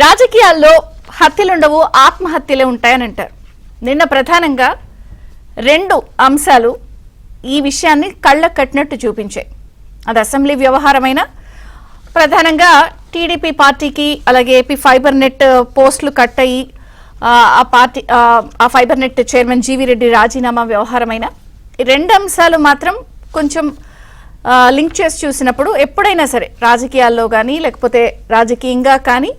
రాజకీయాల్లో హత్యలుండవు ఆత్మహత్యలే ఉంటాయని అంటారు. నిన్న ప్రధానంగా రెండు అంశాలు ఈ విషయాన్ని కళ్ళకు కట్టినట్టు చూపించాయి. అది అసెంబ్లీ వ్యవహారమైన ప్రధానంగా టీడీపీ పార్టీకి అలాగే ఏపీ ఫైబర్ నెట్ పోస్టులు కట్ అయ్యి ఆ fibre net chairman GV Reddy రాజీనామా వ్యవహారమైన ఈ రెండు అంశాలు మాత్రం కొంచెం లింక్ చేసి చూసినప్పుడు ఎప్పుడైనా సరే రాజకీయాల్లో కానీ లేకపోతే రాజకీయంగా కానీ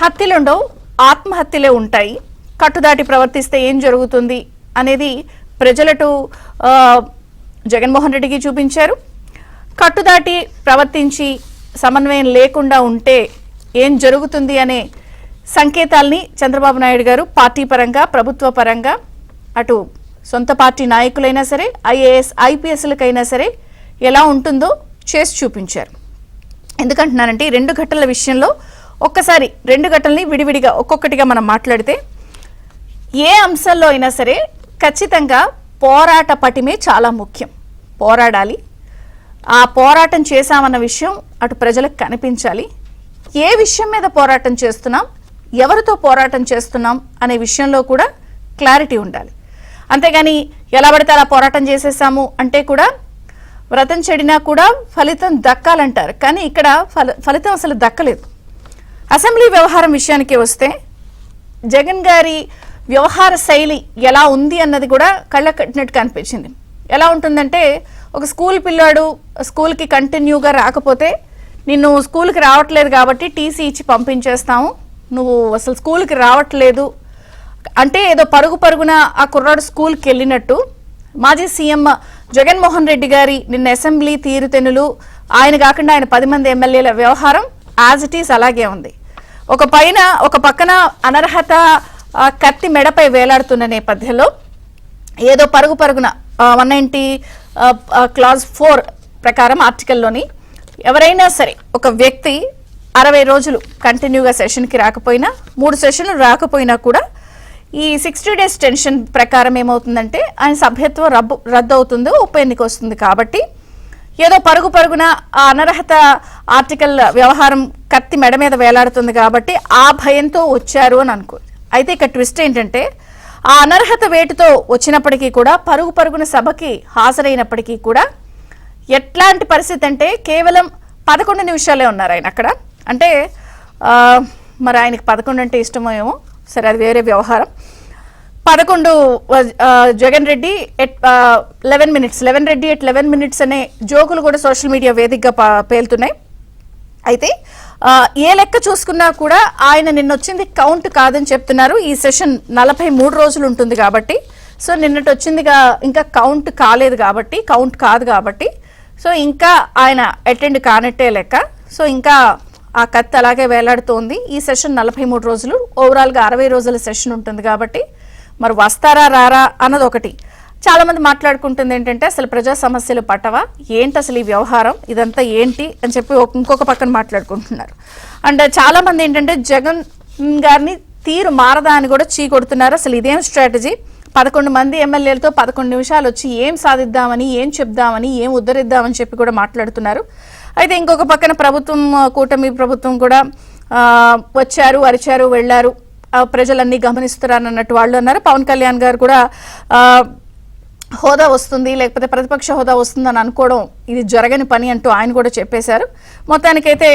హత్యలుండవు ఆత్మహత్యలే ఉంటాయి. కట్టుదాటి ప్రవర్తిస్తే ఏం జరుగుతుంది అనేది ప్రజలటు జగన్మోహన్ రెడ్డికి చూపించారు. కట్టుదాటి ప్రవర్తించి సమన్వయం లేకుండా ఉంటే ఏం జరుగుతుంది అనే సంకేతాల్ని చంద్రబాబు నాయుడు గారు పార్టీ పరంగా ప్రభుత్వ పరంగా అటు సొంత పార్టీ నాయకులైనా సరే ఐఏఎస్ ఐపీఎస్లకైనా సరే ఎలా ఉంటుందో చేసి చూపించారు. ఎందుకంటున్నానంటే ఈ రెండు ఘటనల విషయంలో ఒక్కసారి రెండు ఘటనల్ని విడివిడిగా ఒక్కొక్కటిగా మనం మాట్లాడితే ఏ అంశాల్లో అయినా సరే ఖచ్చితంగా పోరాట పటిమే చాలా ముఖ్యం. పోరాడాలి, ఆ పోరాటం చేశామన్న విషయం అటు ప్రజలకు కనిపించాలి. ఏ విషయం మీద పోరాటం చేస్తున్నాం, ఎవరితో పోరాటం చేస్తున్నాం అనే విషయంలో కూడా క్లారిటీ ఉండాలి. అంతేగాని ఎలా పడితే అలా పోరాటం చేసేసాము అంటే కూడా వ్రతం చెడినా కూడా ఫలితం దక్కాలంటారు, కానీ ఇక్కడ ఫలితం అసలు దక్కలేదు. అసెంబ్లీ వ్యవహారం విషయానికి వస్తే జగన్ గారి వ్యవహార శైలి ఎలా ఉంది అన్నది కూడా కళ్ళ కట్టినట్టు కనిపించింది. ఎలా ఉంటుందంటే ఒక స్కూల్ పిల్లాడు స్కూల్కి కంటిన్యూగా రాకపోతే నిన్ను స్కూల్కి రావట్లేదు కాబట్టి టీసీ ఇచ్చి పంపించేస్తాము, నువ్వు అసలు స్కూల్కి రావట్లేదు అంటే ఏదో పరుగున ఆ కుర్రాడు స్కూల్కి వెళ్ళినట్టు మాజీ సీఎం జగన్మోహన్ రెడ్డి గారి నిన్న అసెంబ్లీ తీరుతెన్నులు ఆయన కాకుండా ఆయన 10 మంది ఎమ్మెల్యేల వ్యవహారం యాజ్ ఇట్ ఈస్ అలాగే ఉంది. ఒక పక్కన అనర్హత కత్తి మెడపై వేలాడుతున్న నేపథ్యంలో ఏదో పరుగున 190 క్లాజ్ 4 ప్రకారం ఆర్టికల్లోని ఎవరైనా సరే ఒక వ్యక్తి 60 రోజులు కంటిన్యూగా సెషన్కి రాకపోయినా 3 సెషన్లు రాకపోయినా కూడా ఈ 60 days టెన్షన్ ప్రకారం ఏమవుతుందంటే ఆయన సభ్యత్వం రద్దు అవుతుందో ఉప ఎన్నిక వస్తుంది. కాబట్టి ఏదో పరుగున ఆ అనర్హత ఆర్టికల్ వ్యవహారం కత్తి మెడ మీద వేలాడుతుంది కాబట్టి ఆ భయంతో వచ్చారు అని అనుకో. అయితే ఇక ట్విస్ట్ ఏంటంటే ఆ అనర్హత వేటుతో వచ్చినప్పటికీ కూడా పరుగున సభకి హాజరైనప్పటికీ కూడా ఎట్లాంటి పరిస్థితి అంటే కేవలం 11 నిమిషాలే ఉన్నారు ఆయన అక్కడ. అంటే మరి ఆయనకి 11 అంటే ఇష్టమో ఏమో, సరే అది వేరే వ్యవహారం. 11 Jagan Reddy at 11 minutes 11 Reddy at 11 minutes అనే జోకులు కూడా సోషల్ మీడియా వేదికగా పేలుతున్నాయి. అయితే ఏ లెక్క చూసుకున్నా కూడా ఆయన నిన్న వచ్చింది కౌంట్ కాదని చెప్తున్నారు. ఈ సెషన్ 43 రోజులు ఉంటుంది కాబట్టి, సో నిన్నటి వచ్చిందిగా ఇంకా కౌంట్ కాదు కాబట్టి సో ఇంకా ఆయన అటెండ్ కానట్టే లెక్క. సో ఇంకా ఆ కత్తి అలాగే వేలాడుతోంది. ఈ సెషన్ 43 రోజులు, ఓవరాల్గా 60 రోజుల సెషన్ ఉంటుంది కాబట్టి మరి వస్తారా రారా అన్నది ఒకటి. చాలా మంది మాట్లాడుకుంటుంది ఏంటంటే అసలు ప్రజా సమస్యలు పట్టవా ఏంటి, అసలు ఈ వ్యవహారం ఇదంతా ఏంటి అని చెప్పి ఇంకొక పక్కన మాట్లాడుకుంటున్నారు. అండ్ చాలా మంది ఏంటంటే జగన్ గారిని తీరు మారదా అని కూడా చీకొడుతున్నారు. అసలు ఇదేం స్ట్రాటజీ, 11 మంది ఎమ్మెల్యేలతో 11 నిమిషాలు వచ్చి ఏం సాధిద్దామని, ఏం చెప్దామని, ఏం ఉద్ధరిద్దామని చెప్పి కూడా మాట్లాడుతున్నారు. అయితే ఇంకొక పక్కన ప్రభుత్వం, కూటమి ప్రభుత్వం కూడా వచ్చారు, అరిచారు, వెళ్లారు, ప్రజలన్నీ గమనిస్తున్నారన్నట్టు వాళ్ళు అన్నారు. పవన్ కళ్యాణ్ గారు కూడా హోదా వస్తుంది లేకపోతే ప్రతిపక్ష హోదా వస్తుందని అనుకోవడం ఇది జరగని పని అంటూ ఆయన కూడా చెప్పేశారు. మొత్తానికైతే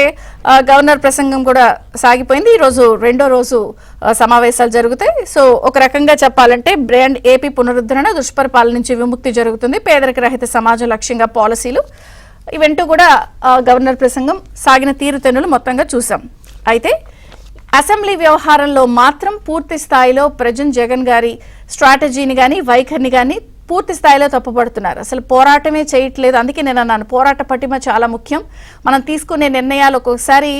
గవర్నర్ ప్రసంగం కూడా సాగిపోయింది. ఈరోజు రెండో రోజు సమావేశాలు జరుగుతాయి. సో ఒక రకంగా చెప్పాలంటే బ్రాండ్ ఏపీ పునరుద్ధరణ, దుష్పరిపాలన నుంచి విముక్తి జరుగుతుంది, పేదరిక రహిత సమాజం లక్ష్యంగా పాలసీలు, ఇవెంటూ కూడా గవర్నర్ ప్రసంగం సాగిన తీరుతెన్నులు మొత్తంగా చూసాం. అయితే అసెంబ్లీ వ్యవహారంలో మాత్రం పూర్తి స్థాయిలో జగన్ గారి స్ట్రాటజీని కానీ వైఖరిని కానీ పూర్తి స్థాయిలో తప్పుపడుతున్నారు. అసలు పోరాటమే చేయట్లేదు. అందుకే నేను అన్నాను పోరాట పటిమ చాలా ముఖ్యం. మనం తీసుకునే నిర్ణయాలు ఒక్కొక్కసారి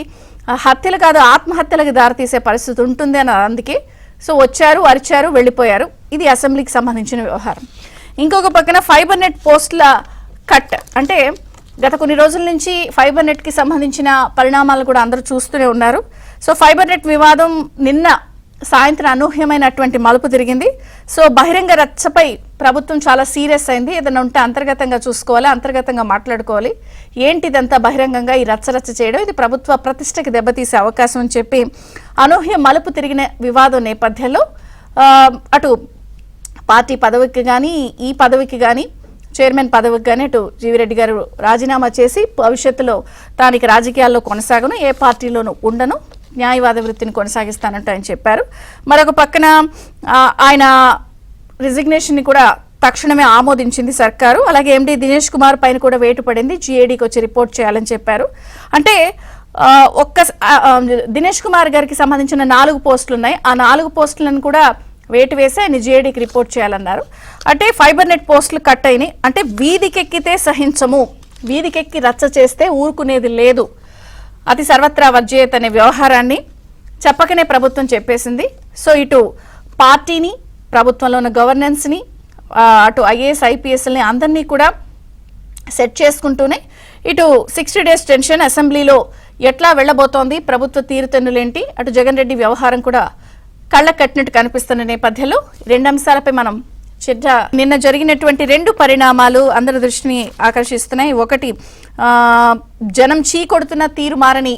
హత్యలు కాదు ఆత్మహత్యలకు దారితీసే పరిస్థితి ఉంటుంది అని అందుకే సో వచ్చారు, అరిచారు, వెళ్ళిపోయారు. ఇది అసెంబ్లీకి సంబంధించిన వ్యవహారం. ఇంకొక పక్కన ఫైబర్ నెట్ పోస్టుల కట్ అంటే గత కొన్ని రోజుల నుంచి ఫైబర్ నెట్కి సంబంధించిన పరిణామాలు కూడా అందరూ చూస్తూనే ఉన్నారు. సో ఫైబర్ నెట్ వివాదం నిన్న సాయంత్రం అనూహ్యమైనటువంటి మలుపు తిరిగింది. సో బహిరంగ రచ్చపై ప్రభుత్వం చాలా సీరియస్ అయింది. ఏదైనా ఉంటే అంతర్గతంగా చూసుకోవాలి, అంతర్గతంగా మాట్లాడుకోవాలి. ఏంటిదంతా బహిరంగంగా ఈ రచ్చరచ్చ చేయడం, ఇది ప్రభుత్వ ప్రతిష్టకి దెబ్బతీసే అవకాశం అని చెప్పి అనూహ్య మలుపు తిరిగిన వివాదం నేపథ్యంలో అటు పార్టీ పదవికి కానీ ఈ పదవికి కానీ చైర్మన్ పదవికి కానీ అటు జీవిరెడ్డి గారు రాజీనామా చేసి భవిష్యత్తులో తానికి రాజకీయాల్లో కొనసాగను, ఏ పార్టీలోనూ ఉండను, న్యాయవాద వృత్తిని కొనసాగిస్తానంటూ ఆయన చెప్పారు. మరొక పక్కన ఆయన రిజిగ్నేషన్ని కూడా తక్షణమే ఆమోదించింది సర్కారు. అలాగే ఎండీ దినేష్ కుమార్ పైన కూడా వేటు పడింది, జీఏడీకి వచ్చి రిపోర్ట్ చేయాలని చెప్పారు. అంటే దినేష్ కుమార్ గారికి సంబంధించిన 4 పోస్టులు ఉన్నాయి. ఆ 4 పోస్టులను కూడా వేటు వేసి ఆయన జీఏడీకి రిపోర్ట్ చేయాలన్నారు. అంటే ఫైబర్ నెట్ పోస్టులు కట్ అయినాయి. అంటే వీధికెక్కితే సహించము, వీధికెక్కి రచ్చ చేస్తే ఊరుకునేది లేదు, అతి సర్వత్రా వర్జేయత్ అనే వ్యవహారాన్ని చెప్పకనే ప్రభుత్వం చెప్పేసింది. సో ఇటు పార్టీని, ప్రభుత్వంలో ఉన్న గవర్నెన్స్ని, అటు ఐఏఎస్ ఐపీఎస్ని అందరినీ కూడా సెట్ చేసుకుంటూనే ఇటు 60 days టెన్షన్ అసెంబ్లీలో ఎట్లా వెళ్లబోతోంది, ప్రభుత్వ తీరుతెన్నులేంటి, అటు జగన్ రెడ్డి వ్యవహారం కూడా కళ్ళ కట్టినట్టు కనిపిస్తున్న నేపథ్యంలో 2 అంశాలపై మనం చర్చ. నిన్న జరిగినటువంటి 2 పరిణామాలు అందరి దృష్టిని ఆకర్షిస్తున్నాయి. ఒకటి, జనం చీకొడుతున్న తీరు మారని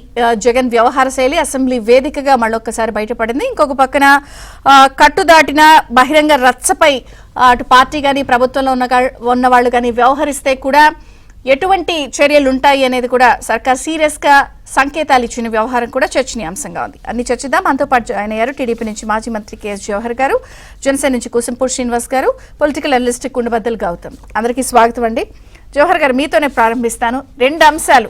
జగన్ వ్యవహార శైలి అసెంబ్లీ వేదికగా మళ్ళొక్కసారి బయటపడింది. ఇంకొక పక్కన కట్టుదాటిన బహిరంగ రచ్చపై అటు పార్టీ కానీ ప్రభుత్వంలో ఉన్న వాళ్ళు కానీ వ్యవహరిస్తే కూడా ఎటువంటి చర్యలు ఉంటాయి అనేది కూడా సర్కార్ సీరియస్ గా సంకేతాలు ఇచ్చిన వ్యవహారం కూడా చర్చనీయాంశంగా ఉంది. అన్ని చర్చిద్దాం. మనతో పాటు జాయిన్ అయ్యారు టీడీపీ నుంచి మాజీ మంత్రి కేఎస్ జవహర్ గారు, జనసేన నుంచి కుసంపూర్ శ్రీనివాస్ గారు, పొలిటికల్ అనలిస్ట్ కుండబద్దల్ గౌతమ్. అందరికీ స్వాగతం అండి. జవహర్ గారు, మీతోనే ప్రారంభిస్తాను. 2 అంశాలు,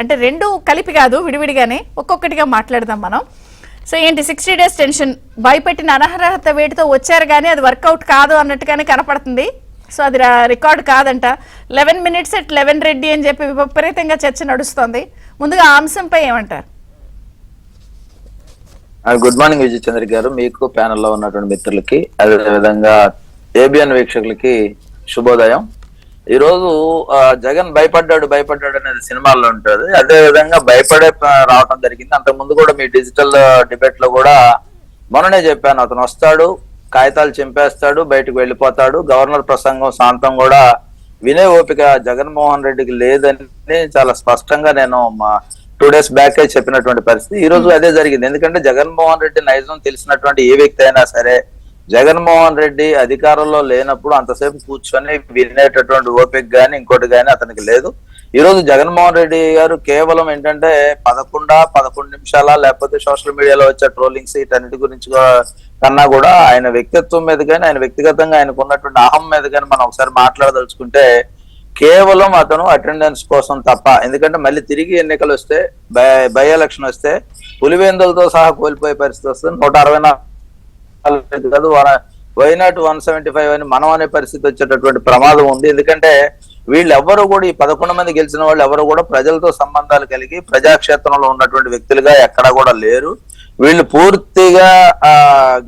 అంటే 2 కలిపి కాదు, విడివిడిగానే ఒక్కొక్కటిగా మాట్లాడదాం మనం. సో ఏంటి 60 days టెన్షన్, భయపెట్టిన అనర్హత వేటితో వచ్చారు కానీ అది వర్కౌట్ కాదు అన్నట్టుగానే కనపడుతుంది. సో అది రికార్డు కాదంట. 11 minutes at 11 రెడ్డి అని చెప్పి విపరీతంగా చర్చ నడుస్తోంది. ముందుగా ఆ అంశంపై ఏమంటారు? గుడ్ మార్నింగ్ విజయ్ చంద్ర గారు, మీకు ప్యానెల్లో ఉన్నటువంటి మిత్రులకి, అదేవిధంగా ఏబిఎన్ వీక్షకులకి శుభోదయం. ఈరోజు జగన్ భయపడ్డాడు అనేది సినిమాల్లో ఉంటుంది, అదే విధంగా భయపడే రావడం జరిగింది. అంతకుముందు కూడా మీ డిజిటల్ డిబేట్ లో కూడా మొన్ననే చెప్పాను, అతను వస్తాడు, కాగితాలు చింపేస్తాడు, బయటకు వెళ్ళిపోతాడు. గవర్నర్ ప్రసంగం శాంతం కూడా వినే ఓపిక జగన్మోహన్ రెడ్డికి లేదని చాలా స్పష్టంగా నేను 2 days బ్యాక్ చెప్పినటువంటి పరిస్థితి. ఈ రోజు అదే జరిగింది. ఎందుకంటే జగన్మోహన్ రెడ్డి నైజం తెలిసినటువంటి ఏ వ్యక్తి అయినా సరే, జగన్మోహన్ రెడ్డి అధికారంలో లేనప్పుడు అంతసేపు కూర్చొని వినేటటువంటి ఓపిక గాని ఇంకోటి గాని అతనికి లేదు. ఈ రోజు జగన్మోహన్ రెడ్డి గారు కేవలం ఏంటంటే 11 నిమిషాల లేకపోతే సోషల్ మీడియాలో వచ్చే ట్రోలింగ్స్ వీటన్నిటి గురించి కన్నా కూడా ఆయన వ్యక్తిత్వం మీద కానీ, ఆయన వ్యక్తిగతంగా ఆయనకు ఉన్నటువంటి అహం మీద కానీ మనం ఒకసారి మాట్లాడదలుచుకుంటే కేవలం అతను అటెండెన్స్ కోసం తప్ప. ఎందుకంటే మళ్ళీ తిరిగి ఎన్నికలు వస్తే, బై ఎలక్షన్ వస్తే పులివెందులతో సహా కోల్పోయే పరిస్థితి వస్తుంది. 164 కాదు, వైనాట్ 175 అని మనం అనే పరిస్థితి వచ్చేటటువంటి ప్రమాదం ఉంది. ఎందుకంటే వీళ్ళెవ్వరూ కూడా, ఈ 11 మంది గెలిచిన వాళ్ళు ఎవరు కూడా ప్రజలతో సంబంధాలు కలిగి ప్రజాక్షేత్రంలో ఉన్నటువంటి వ్యక్తులుగా ఎక్కడా కూడా లేరు. వీళ్ళు పూర్తిగా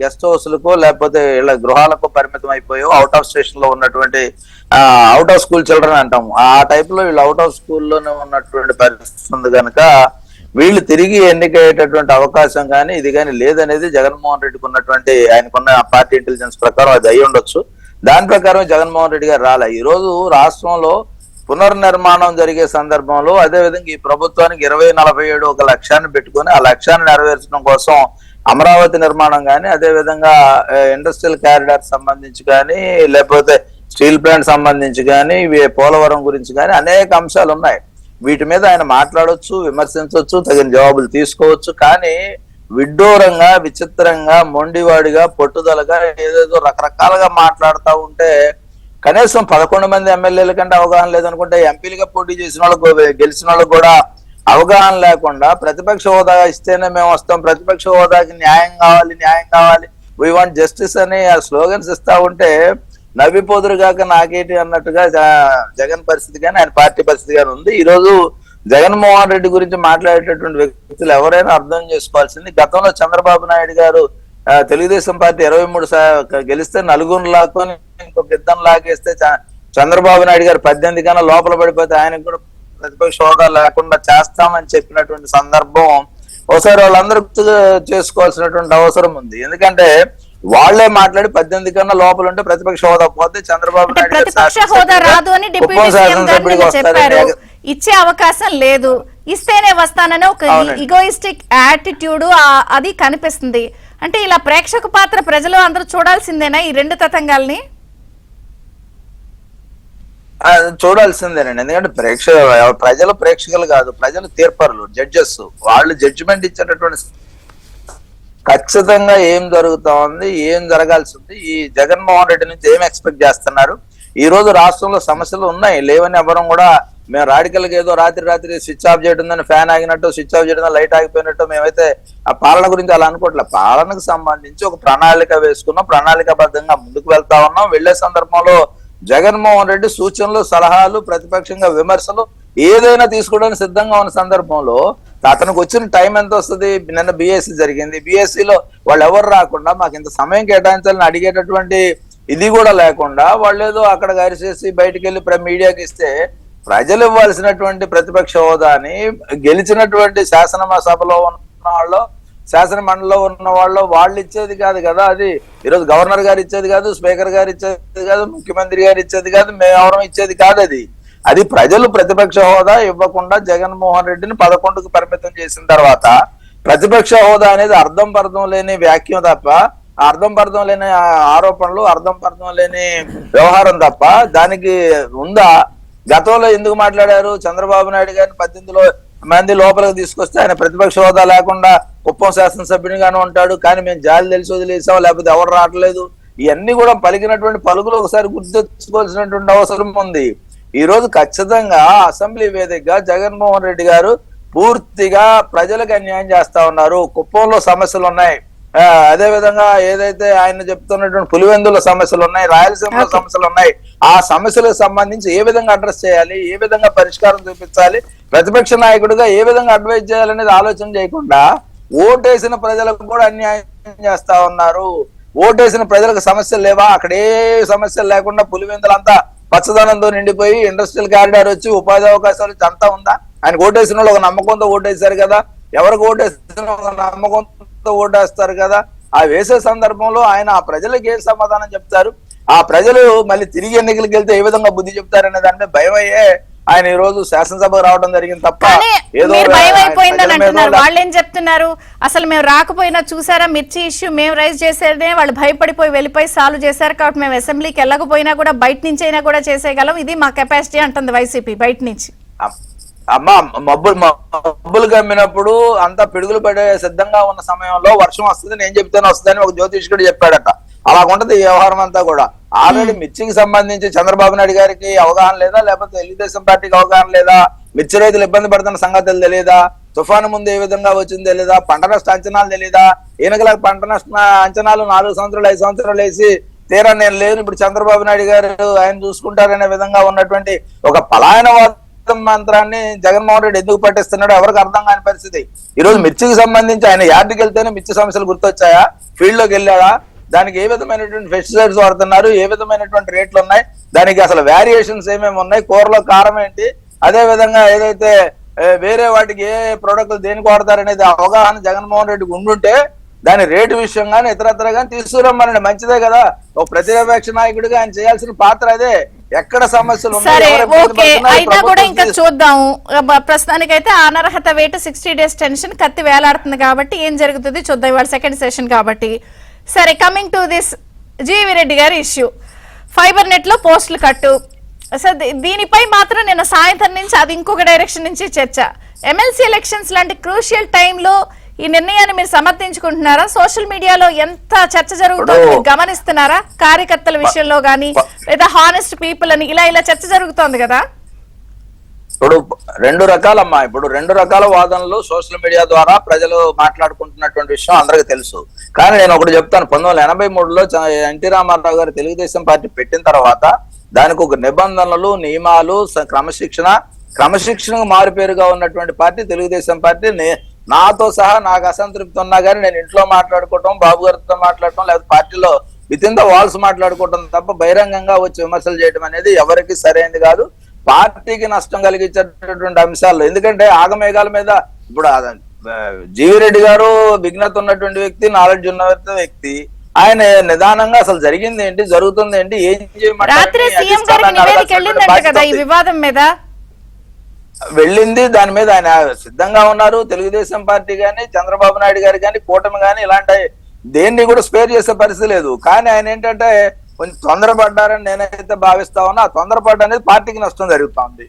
గెస్ట్ హౌస్లకు లేకపోతే ఇలా గృహాలకు పరిమితం అయిపోయి అవుట్ ఆఫ్ స్టేషన్ లో ఉన్నటువంటి అవుట్ ఆఫ్ స్కూల్ చిల్డ్రన్ అంటాము, ఆ టైప్ లో వీళ్ళు అవుట్ ఆఫ్ స్కూల్లోనే ఉన్నటువంటి పరిస్థితి ఉంది కనుక వీళ్ళు తిరిగి ఎన్నికయ్యేటటువంటి అవకాశం కానీ ఇది కానీ లేదనేది జగన్మోహన్ రెడ్డికి ఉన్నటువంటి, ఆయనకున్న పార్టీ ఇంటెలిజెన్స్ ప్రకారం అది అయి ఉండొచ్చు. దాని ప్రకారం జగన్మోహన్ రెడ్డి గారు రాలే. ఈ రోజు రాష్ట్రంలో పునర్నిర్మాణం జరిగే సందర్భంలో అదేవిధంగా ఈ ప్రభుత్వానికి 2047 ఒక లక్ష్యాన్ని పెట్టుకుని ఆ లక్ష్యాన్ని నెరవేర్చడం కోసం అమరావతి నిర్మాణం కానీ, అదేవిధంగా ఇండస్ట్రియల్ కారిడార్ సంబంధించి కానీ, లేకపోతే స్టీల్ ప్లాంట్ సంబంధించి కానీ, పోలవరం గురించి కానీ అనేక అంశాలు ఉన్నాయి. వీటి మీద ఆయన మాట్లాడొచ్చు, విమర్శించవచ్చు, తగిన జవాబులు తీసుకోవచ్చు. కానీ విడ్డూరంగా, విచిత్రంగా, మొండివాడిగా, పట్టుదలగా ఏదేదో రకరకాలుగా మాట్లాడుతూ ఉంటే కనీసం 11 మంది ఎమ్మెల్యేల కంటే అవగాహన లేదనుకుంటే ఎంపీలుగా పోటీ చేసిన వాళ్ళకు, గెలిచిన వాళ్ళకు కూడా అవగాహన లేకుండా ప్రతిపక్ష హోదా ఇస్తేనే మేము వస్తాం, ప్రతిపక్ష హోదాకి న్యాయం కావాలి, వీ వాంట్ జస్టిస్ అని ఆ స్లోగన్స్ ఇస్తా ఉంటే నవ్విపోదురు కాక నాకేంటి అన్నట్టుగా జగన్ పరిస్థితి కానీ ఆయన పార్టీ పరిస్థితి కానీ ఉంది. ఈ రోజు జగన్మోహన్ రెడ్డి గురించి మాట్లాడేటటువంటి వ్యక్తులు ఎవరైనా అర్థం చేసుకోవాల్సింది, గతంలో చంద్రబాబు నాయుడు గారు తెలుగుదేశం పార్టీ 23 గెలిస్తే 4 లాక్కొని ఇంకొక 2 లాగేస్తే చంద్రబాబు నాయుడు గారు 18 కన్నా లోపల పడిపోతే ఆయనకు కూడా ప్రతిపక్ష హోదా లేకుండా చేస్తామని చెప్పినటువంటి సందర్భం ఒకసారి వాళ్ళందరూ గుర్తు చేసుకోవాల్సినటువంటి అవసరం ఉంది. ఎందుకంటే వాళ్లే మాట్లాడి 18 కన్నా లోపల ఉంటే ప్రతిపక్ష హోదా పోతే చంద్రబాబు అంటే నాయుడు ప్రతిపక్ష హోదా రాదు అని డిప్యూటీ సీఎం గారు నిన్న చెప్పారు. ఇచ్చే అవకాశం లేదు, ఇస్తేనే వస్తానని ఒక ఈగోయిస్టిక్ యాటిట్యూడ్ అది కనిపిస్తుంది. అంటే ఇలా ప్రేక్షక పాత్ర ప్రజలు అందరూ చూడాల్సిందేనా ఈ రెండు తతంగాల్ని? చూడాల్సిందేనండి. ఎందుకంటే ప్రజలు ప్రేక్షకులు కాదు, ప్రజలు తీర్పరులు, జడ్జెస్. వాళ్ళు జడ్జిమెంట్ ఇచ్చేటటువంటి ఖచ్చితంగా ఏం జరుగుతా ఉంది, ఏం జరగాల్సి ఉంది, ఈ జగన్మోహన్ రెడ్డి నుంచి ఏం ఎక్స్పెక్ట్ చేస్తున్నారు. ఈ రోజు రాష్ట్రంలో సమస్యలు ఉన్నాయి, లేవని ఎవరం కూడా మేము రాడికల్ గా ఏదో రాత్రి స్విచ్ ఆఫ్ చేయడం, ఫ్యాన్ ఆగినట్టు, స్విచ్ ఆఫ్ చేయడం, లైట్ ఆగిపోయినట్టు మేమైతే ఆ పాలన గురించి అలా అనుకోవట్లేదు. పాలనకు సంబంధించి ఒక ప్రణాళిక వేసుకున్నాం, ప్రణాళికాబద్ధంగా ముందుకు వెళ్తా ఉన్నాం. వెళ్లే సందర్భంలో జగన్మోహన్ రెడ్డి సూచనలు, సలహాలు, ప్రతిపక్షంగా విమర్శలు ఏదైనా తీసుకోవడానికి సిద్ధంగా ఉన్న సందర్భంలో అతనికి వచ్చిన టైం ఎంత వస్తుంది? నిన్న బిఎస్సి జరిగింది, బిఎస్సిలో వాళ్ళు ఎవరు రాకుండా మాకు ఇంత సమయం కేటాయించాలని అడిగేటటువంటి ఇది కూడా లేకుండా వాళ్ళు ఏదో అక్కడ గరిచేసి బయటికి వెళ్ళి మీడియాకి ఇస్తే ప్రజలు ఇవ్వాల్సినటువంటి ప్రతిపక్ష హోదాని గెలిచినటువంటి శాసనసభలో ఉన్న వాళ్ళు, శాసన మండలిలో ఉన్న వాళ్ళు ఇచ్చేది కాదు కదా. అది ఈరోజు గవర్నర్ గారు ఇచ్చేది కాదు, స్పీకర్ గారు ఇచ్చేది కాదు, ముఖ్యమంత్రి గారు ఇచ్చేది కాదు, మేమెవరం ఇచ్చేది కాదు. అది ప్రజలు ప్రతిపక్ష హోదా ఇవ్వకుండా జగన్మోహన్ రెడ్డిని 11కు పరిమితం చేసిన తర్వాత ప్రతిపక్ష హోదా అనేది అర్థం పర్థం లేని వ్యాఖ్యం తప్ప, అర్థం పర్థం లేని ఆరోపణలు, అర్థం పర్థం లేని వ్యవహారం తప్ప దానికి ఉందా? గతంలో ఎందుకు మాట్లాడారు? చంద్రబాబు నాయుడు గారిని 18 మంది లోపలికి తీసుకొస్తే ఆయన ప్రతిపక్ష హోదా లేకుండా కుప్పం శాసనసభ్యునిగానే ఉంటాడు, కానీ మేము జాలి తెలిసి వదిలేసాం, లేకపోతే ఎవరు రావట్లేదు. ఇవన్నీ కూడా పలికినటువంటి పలుకులు ఒకసారి గుర్తు తెచ్చుకోవాల్సినటువంటి అవసరం ఉంది. ఈ రోజు ఖచ్చితంగా అసెంబ్లీ వేదికగా జగన్మోహన్ రెడ్డి గారు పూర్తిగా ప్రజలకు అన్యాయం చేస్తా ఉన్నారు. కుప్పంలో సమస్యలు ఉన్నాయి, అదే విధంగా ఏదైతే ఆయన చెప్తున్నటువంటి పులివెందుల సమస్యలు ఉన్నాయి, రాయలసీమలో సమస్యలు ఉన్నాయి. ఆ సమస్యలకు సంబంధించి ఏ విధంగా అడ్రస్ చేయాలి, ఏ విధంగా పరిష్కారం చూపించాలి, ప్రతిపక్ష నాయకుడిగా ఏ విధంగా అడ్వైజ్ చేయాలనేది ఆలోచన చేయకుండా ఓటేసిన ప్రజలకు కూడా అన్యాయం చేస్తా ఉన్నారు. ఓటేసిన ప్రజలకు సమస్యలు లేవా? అక్కడ ఏ సమస్యలు లేకుండా పులివెందులంతా పచ్చదనంతో నిండిపోయి ఇండస్ట్రియల్ కారిడార్ వచ్చి ఉపాధి అవకాశాలు వచ్చి అంతా ఉందా? ఆయన ఓటేసిన వాళ్ళు ఒక నమ్మకంతో ఓటేశారు కదా, ఎవరికి ఓటేసిన ఒక నమ్మకంతో ఓటేస్తారు కదా. ఆ వేసే సందర్భంలో ఆయన ఆ ప్రజలకు ఏ సమాధానం చెప్తారు? ఆ ప్రజలు మళ్ళీ తిరిగి ఎన్నికలకు వెళ్తే ఏ విధంగా బుద్ధి చెప్తారనే దానిపై భయం అయ్యే ఆయన ఈ రోజు శాసనసభకు రావడం జరిగింది తప్ప ఏదో భయం అయిపోయిందని అంటున్నారు. వాళ్ళు ఏం చెప్తున్నారు? అసలు మేము రాకపోయినా చూసారా మిర్చి ఇష్యూ మేము రైజ్ చేసేదే వాళ్ళు భయపడిపోయి వెళ్ళిపోయి సాల్వ్ చేశారు కాబట్టి మేము అసెంబ్లీకి వెళ్ళకపోయినా కూడా బయట నుంచి అయినా కూడా చేసేయగలం, ఇది మా కెపాసిటీ అంటుంది వైసీపీ బయట నుంచి. అమ్మా మబ్బులు గమ్మినప్పుడు అంతా పిడుగులు పడే సిద్ధంగా ఉన్న సమయంలో వర్షం వస్తుంది, నేను చెప్తాను వస్తుందని ఒక జ్యోతిష్కుడు చెప్పాడట. అలాగుంటది ఈ వ్యవహారం అంతా కూడా. ఆల్రెడీ మిర్చికి సంబంధించి చంద్రబాబు నాయుడు గారికి అవగాహన లేదా, లేకపోతే తెలుగుదేశం పార్టీకి అవగాహన లేదా, మిర్చి రైతులు ఇబ్బంది పడుతున్న సంగతులు తెలియదా, తుఫాను ముందు ఏ విధంగా వచ్చింది తెలియదా, పంట నష్ట అంచనాలు తెలియదా? ఈయనకి పంట నష్ట అంచనాలు 4 సంవత్సరాలు 5 సంవత్సరాలు వేసి తీరా నేను లేను, ఇప్పుడు చంద్రబాబు నాయుడు గారు ఆయన చూసుకుంటారనే విధంగా ఉన్నటువంటి ఒక పలాయనవాద మంత్రాన్ని జగన్మోహన్ రెడ్డి ఎందుకు పట్టిస్తున్నాడో ఎవరికి అర్థం కాని పరిస్థితి. ఈ రోజు మిర్చికి సంబంధించి ఆయన యార్డుకి వెళ్తేనే మిర్చి సమస్యలు గుర్తొచ్చాయా? ఫీల్డ్ లోకి వెళ్ళాడా? దానికి ఏ విధమైనటువంటి పెస్టిసైడ్స్ వాడుతున్నారు, ఏ విధమైనటువంటి రేట్లు ఉన్నాయి, దానికి అసలు వేరియేషన్స్ ఏమేమి ఉన్నాయి, కూరలో కారం ఏంటి, అదే విధంగా ఏదైతే వేరే వాటికి ఏ ప్రోడక్ట్లు దేనికి వాడతారనేది అవగాహన జగన్మోహన్ రెడ్డికి ఉండుంటే దాని రేటు విషయం కానీ ఇతరత్ర కానీ తీసుకురమ్మనండి, మంచిదే కదా. ఒక ప్రతిపక్ష నాయకుడిగా ఆయన చేయాల్సిన పాత్ర అదే. ఎక్కడ సమస్యలు అయినా కూడా ఇంకా చూద్దాము. ప్రస్తుతానికైతే అనర్హత వేటు 60 days టెన్షన్ కత్తి వేలాడుతుంది కాబట్టి ఏం జరుగుతుంది చూద్దాం, ఇవాళ సెకండ్ సెషన్ కాబట్టి. సరే, కమింగ్ టు దిస్ జీవి రెడ్డి గారి ఇష్యూ, ఫైబర్ నెట్ లో పోస్టులు కట్టు. సార్ దీనిపై మాత్రం నిన్న సాయంత్రం నుంచి అది ఇంకొక డైరెక్షన్ నుంచి చర్చ. ఎమ్మెల్సీ ఎలక్షన్స్ లాంటి క్రూషియల్ టైంలో ఈ నిర్ణయాన్ని మీరు సమర్థించుకుంటున్నారా? సోషల్ మీడియాలో ఎంత చర్చ జరుగుతుందో గమనిస్తున్నారా? కార్యకర్తల విషయంలో గానీ లేదా హానెస్ట్ పీపుల్ అని ఇలా చర్చ జరుగుతోంది కదా. ఇప్పుడు 2 రకాలమ్మా, ఇప్పుడు 2 రకాల వాదనలు సోషల్ మీడియా ద్వారా ప్రజలు మాట్లాడుకుంటున్నటువంటి విషయం అందరికీ తెలుసు. కానీ నేను ఒకటి చెప్తాను, 1983లో ఎన్టీ రామారావు గారు తెలుగుదేశం పార్టీ పెట్టిన తర్వాత దానికి ఒక నిబంధనలు, నియమాలు, క్రమశిక్షణకు మారుపేరుగా ఉన్నటువంటి పార్టీ తెలుగుదేశం పార్టీ. నాతో సహా నాకు అసంతృప్తి ఉన్నా కానీ నేను ఇంట్లో మాట్లాడుకోవటం, బాబు గారితో మాట్లాడటం, లేదా పార్టీలో విత్ ఇన్ ద వాల్స్ మాట్లాడుకోవటం తప్ప బహిరంగంగా వచ్చి విమర్శలు చేయడం అనేది ఎవరికి సరైనది కాదు, పార్టీకి నష్టం కలిగించేటటువంటి అంశాలు. ఎందుకంటే ఆగమేఘాల మీద ఇప్పుడు జీవి రెడ్డి గారు విఘ్నత ఉన్నటువంటి వ్యక్తి, నాలెడ్జ్ ఉన్న వ్యక్తి. ఆయన నిదానంగా అసలు జరిగింది ఏంటి, జరుగుతుంది ఏంటి, ఏం రాత్రి సీఎం గారికి నివేదిక వెళ్ళిందంట కదా ఈ వివాదం మీద. వెళ్ళింది, దాని మీద ఆయన సిద్ధంగా ఉన్నారు. తెలుగుదేశం పార్టీ గాని, చంద్రబాబు నాయుడు గారు గాని, కూటమి గాని ఇలాంటి దేన్ని కూడా స్పేర్ చేసే పరిస్థితి లేదు. కానీ ఆయన ఏంటంటే కొంచెం తొందరపడ్డారని నేనైతే భావిస్తా ఉన్నా. ఆ తొందరపడ్డ అనేది పార్టీకి నష్టం జరుగుతా ఉంది.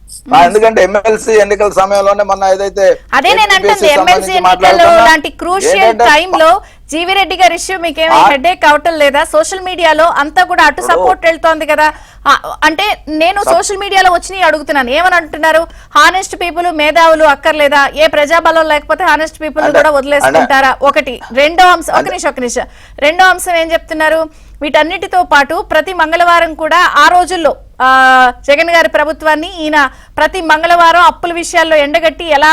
ఎందుకంటే ఎమ్మెల్సీ ఎన్నికల సమయంలోనే మొన్న ఏదైతే అదే నేను అంటుంది ఎమ్మెల్సీ ఎన్నికలు లాంటి క్రూషియల్ టైంలో జీవి రెడ్డి గారి ఇష్యూ మీకేమీ హెడేక్ అవటం లేదా? సోషల్ మీడియాలో అంతా కూడా అటు సపోర్ట్ వెళ్తోంది కదా. అంటే నేను సోషల్ మీడియాలో వచ్చి అడుగుతున్నాను, ఏమని అంటున్నారు? హానెస్ట్ పీపుల్, మేధావులు అక్కర్లేదా? ఏ ప్రజాబలం లేకపోతే హానెస్ట్ పీపుల్ కూడా వదిలేసుకుంటారా? ఒకటి. రెండో అంశం, ఒక నిమిషం. రెండో అంశం ఏం చెప్తున్నారు? వీటన్నిటితో పాటు ప్రతి మంగళవారం కూడా ఆ రోజుల్లో జగన్ గారి ప్రభుత్వాన్ని ఈయన ప్రతి మంగళవారం అప్పుల విషయాల్లో ఎండగట్టి ఎలా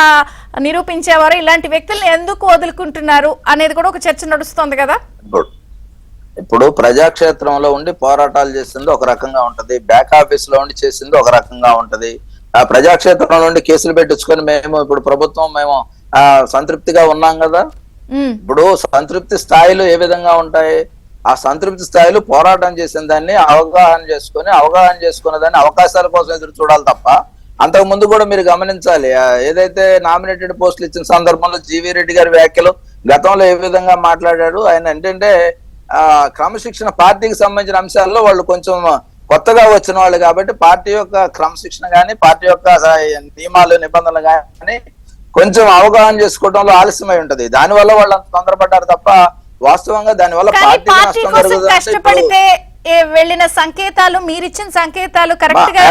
నిరూపించేవారో ఇలాంటి వ్యక్తుల్ని ఎందుకు వదులుకుంటున్నారు అనేది కూడా ఒక చర్చ నడుస్తోంది కదా. ఇప్పుడు ప్రజాక్షేత్రంలో ఉండి పోరాటాలు చేసింది ఒక రకంగా ఉంటది, బ్యాక్ ఆఫీస్ లో ఉండి చేసింది ఒక రకంగా ఉంటది. ఆ ప్రజాక్షేత్రంలో ఉండి కేసులు పెట్టించుకొని ఇప్పుడు ప్రభుత్వం సంతృప్తిగా ఉన్నాం కదా. ఇప్పుడు సంతృప్తి స్థాయిలు ఏ విధంగా ఉంటాయి? ఆ సంతృప్తి స్థాయిలో పోరాటం చేసిన దాన్ని అవగాహన చేసుకునే దాన్ని అవకాశాల కోసం ఎదురు చూడాలి తప్ప, అంతకు ముందు కూడా మీరు గమనించాలి. ఏదైతే నామినేటెడ్ పోస్టులు ఇచ్చిన సందర్భంలో జీవీ రెడ్డి గారి వ్యాఖ్యలు గతంలో ఏ విధంగా మాట్లాడాడు ఆయన ఏంటంటే క్రమశిక్షణ, పార్టీకి సంబంధించిన అంశాల్లో వాళ్ళు కొంచెం కొత్తగా వచ్చిన వాళ్ళు కాబట్టి పార్టీ యొక్క క్రమశిక్షణ గాని, పార్టీ యొక్క నియమాలు నిబంధనలు గాని కొంచెం అవగాహన చేసుకోవడంలో ఆలస్యమై ఉంటది. దానివల్ల వాళ్ళు తొందరపడ్డారు తప్ప వాస్తవంగా దానివల్ల పార్టీ కోసం కష్టపడితే వెళ్ళిన సంకేతాలు, మీరిచ్చిన సంకేతాలు కరెక్ట్ గా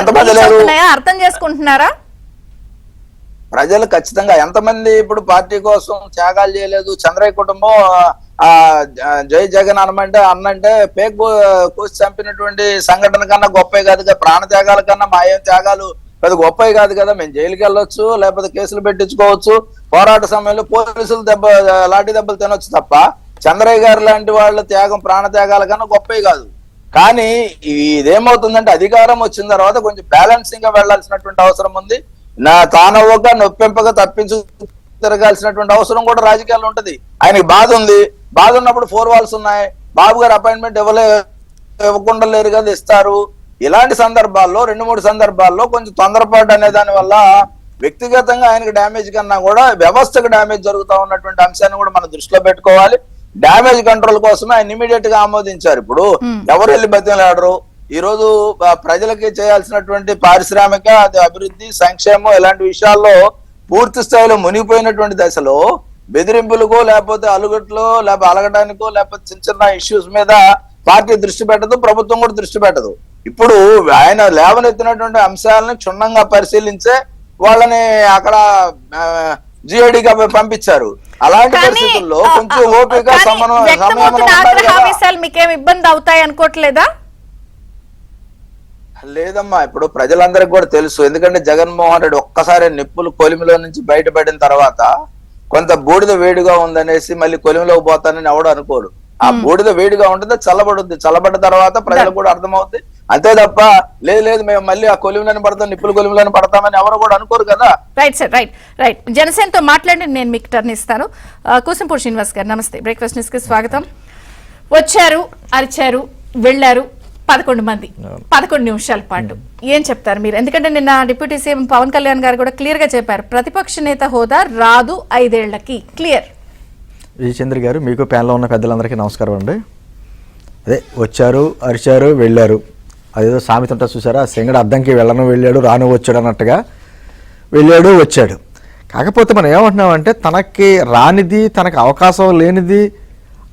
అర్థం చేసుకుంటున్నారా? ప్రజలు ఖచ్చితంగా ఎంతమంది ఇప్పుడు పార్టీ కోసం త్యాగాలు చేయలేదు. చంద్రయ్య కుటుంబం జై జగన్ అన్నంటే పేక్ కోసి చంపినటువంటి సంఘటన కన్నా గొప్పే కాదు కదా. ప్రాణ త్యాగాల కన్నా మా ఏం త్యాగాలు పెద్ద గొప్పవి కాదు కదా. మేము జైలుకి వెళ్ళొచ్చు, లేకపోతే కేసులు పెట్టించుకోవచ్చు, పోరాట సమయంలో పోలీసులు లాఠీ దెబ్బలు తినొచ్చు తప్ప చంద్రయ్య గారు లాంటి వాళ్ళ త్యాగం ప్రాణ త్యాగాల కన్నా గొప్పవి కాదు. కానీ ఇదేమవుతుందంటే అధికారం వచ్చిన తర్వాత కొంచెం బ్యాలెన్సింగ్ గా వెళ్లాల్సినటువంటి అవసరం ఉంది. తానవ్వక నొప్పింపగా తప్పించు తిరగాల్సినటువంటి అవసరం కూడా రాజకీయాల్లో ఉంటది. ఆయనకి బాధ ఉంది, బాధ ఉన్నప్పుడు 4 వాల్స్ ఉన్నాయి. బాబు గారు అపాయింట్మెంట్ ఇవ్వకుండా లేరు కదా, ఇస్తారు. ఇలాంటి సందర్భాల్లో 2-3 సందర్భాల్లో కొంచెం తొందరపాటు అనే దాని వల్ల వ్యక్తిగతంగా ఆయనకి డ్యామేజ్ కన్నా కూడా వ్యవస్థకు డ్యామేజ్ జరుగుతా ఉన్నటువంటి అంశాన్ని కూడా మనం దృష్టిలో పెట్టుకోవాలి. డ్యామేజ్ కంట్రోల్ కోసమే ఆయన ఇమీడియట్ గా ఆమోదించారు. ఇప్పుడు ఎవరు వెళ్ళి బతిలాడరు. ఈ రోజు ప్రజలకి చేయాల్సినటువంటి పారిశ్రామిక అభివృద్ధి, సంక్షేమం ఇలాంటి విషయాల్లో పూర్తి స్థాయిలో మునిగిపోయినటువంటి దశలో బెదిరింపులకో లేకపోతే అలుగట్లో లేకపోతే అలగడానికో లేకపోతే చిన్న చిన్న ఇష్యూస్ మీద పార్టీ దృష్టి పెట్టదు, ప్రభుత్వం కూడా దృష్టి పెట్టదు. ఇప్పుడు ఆయన లేవనెత్తినటువంటి అంశాలను క్షుణ్ణంగా పరిశీలించే వాళ్ళని అక్కడ జిఐడిగా పంపించారు. అలాంటి పరిస్థితుల్లో కొంచెం ఓపిక మీకేం ఇబ్బంది అవుతాయి అనుకోవట్లేదా? లేదమ్మా, ఇప్పుడు ప్రజలందరికీ కూడా తెలుసు. ఎందుకంటే జగన్మోహన్ రెడ్డి ఒక్కసారి నిప్పులు కొలిమిలో నుంచి బయటపడిన తర్వాత కొంత బూడిద వేడిగా ఉందనేసి మళ్ళీ కొలిమిలోకి పోతానని ఎవడు అనుకోడు. ఆ బూడిద వేడిగా ఉంటుంది, చల్లబడుద్ది. చల్లబడ్డ తర్వాత ప్రజలకు కూడా అర్థమవుతుంది. అంతే తప్ప లేదు మేము మళ్ళీ ఆ కొలిమిలోని పడతాం, నిప్పులు కొలిమిలోని పడతామని ఎవరు కూడా అనుకోరు కదా. Right sir, right. జనసేనతో మాట్లాడి నేను మీకు టర్న్ ఇస్తాను. కూసంపూడి శ్రీనివాస్ గారు నమస్తే, బ్రేక్ఫాస్ట్ న్యూస్ కి స్వాగతం. వచ్చారు, అరిచారు, వెళ్లారు 11 మంది 11 నిమిషాల పాటు. ఏం చెప్తారు మీరు? ఎందుకంటే నిన్న డిప్యూటీ సీఎం పవన్ కళ్యాణ్ గారు కూడా క్లియర్ గా చెప్పారు, ప్రతిపక్ష నేత హోదా రాదు 5 ఏళ్లకి. క్లియర్. విజయచంద్ర గారు, మీకు ప్యానల్లో ఉన్న పెద్దలందరికీ నమస్కారం అండి. అదే వచ్చారు, అరిచారు, వెళ్ళారు. అదేదో సామెత ఉంటుంది చూసారా, సింగడు అద్దంకి వెళ్ళను వెళ్ళాడు, రాను వచ్చాడు అన్నట్టుగా వెళ్ళాడు, వచ్చాడు. కాకపోతే మనం ఏమంటున్నామంటే తనకి రానిది, తనకు అవకాశం లేనిది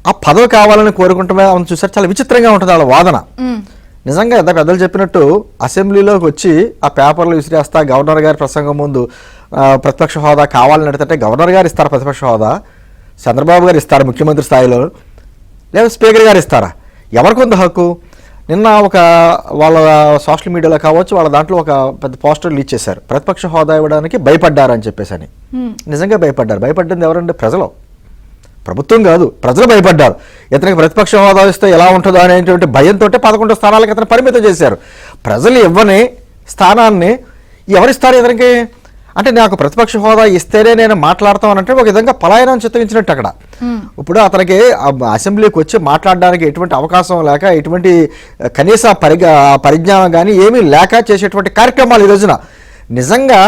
ఆ పదవి కావాలని కోరుకుంటామే అని చూసారు. చాలా విచిత్రంగా ఉంటుంది వాళ్ళ వాదన. నిజంగా ఎంత పెద్దలు చెప్పినట్టు అసెంబ్లీలోకి వచ్చి ఆ పేపర్లు విసిరేస్తా, గవర్నర్ గారి ప్రసంగం ముందు ప్రతిపక్ష హోదా కావాలని అడిగితే గవర్నర్ గారు ఇస్తారు ప్రతిపక్ష హోదా, చంద్రబాబు గారు ఇస్తారు ముఖ్యమంత్రి స్థాయిలో, లేదా స్పీకర్ గారు ఇస్తారా? ఎవరికి ఉంది హక్కు? నిన్న వాళ్ళ సోషల్ మీడియాలో కావచ్చు, వాళ్ళ దాంట్లో ఒక పెద్ద పోస్టర్ రిలీజ్ చేశారు, ప్రతిపక్ష హోదా ఇవ్వడానికి భయపడ్డారని చెప్పేసి అని. నిజంగా భయపడ్డారు. భయపడ్డింది ఎవరంటే ప్రజలు, ప్రభుత్వం కాదు, ప్రజలు భయపడ్డారు. ఇతనికి ప్రతిపక్ష హోదా ఇస్తే ఎలా ఉంటుందో అనేటువంటి భయంతో 11 స్థానాలకు ఇతను పరిమితం చేశారు. ప్రజలు ఇవ్వని స్థానాన్ని ఎవరిస్తారు ఇతనికి? అంటే నాకు ప్రతిపక్ష హోదా ఇస్తేనే నేను మాట్లాడతామనంటే ఒక విధంగా పలాయనం చిత్తగించినట్టు అక్కడ. ఇప్పుడు అతనికి అసెంబ్లీకి వచ్చి మాట్లాడడానికి ఎటువంటి అవకాశం లేక ఎటువంటి కనీస పరిజ్ఞానం కానీ ఏమీ లేక చేసేటువంటి కార్యక్రమాలు ఈ రోజున నిజంగా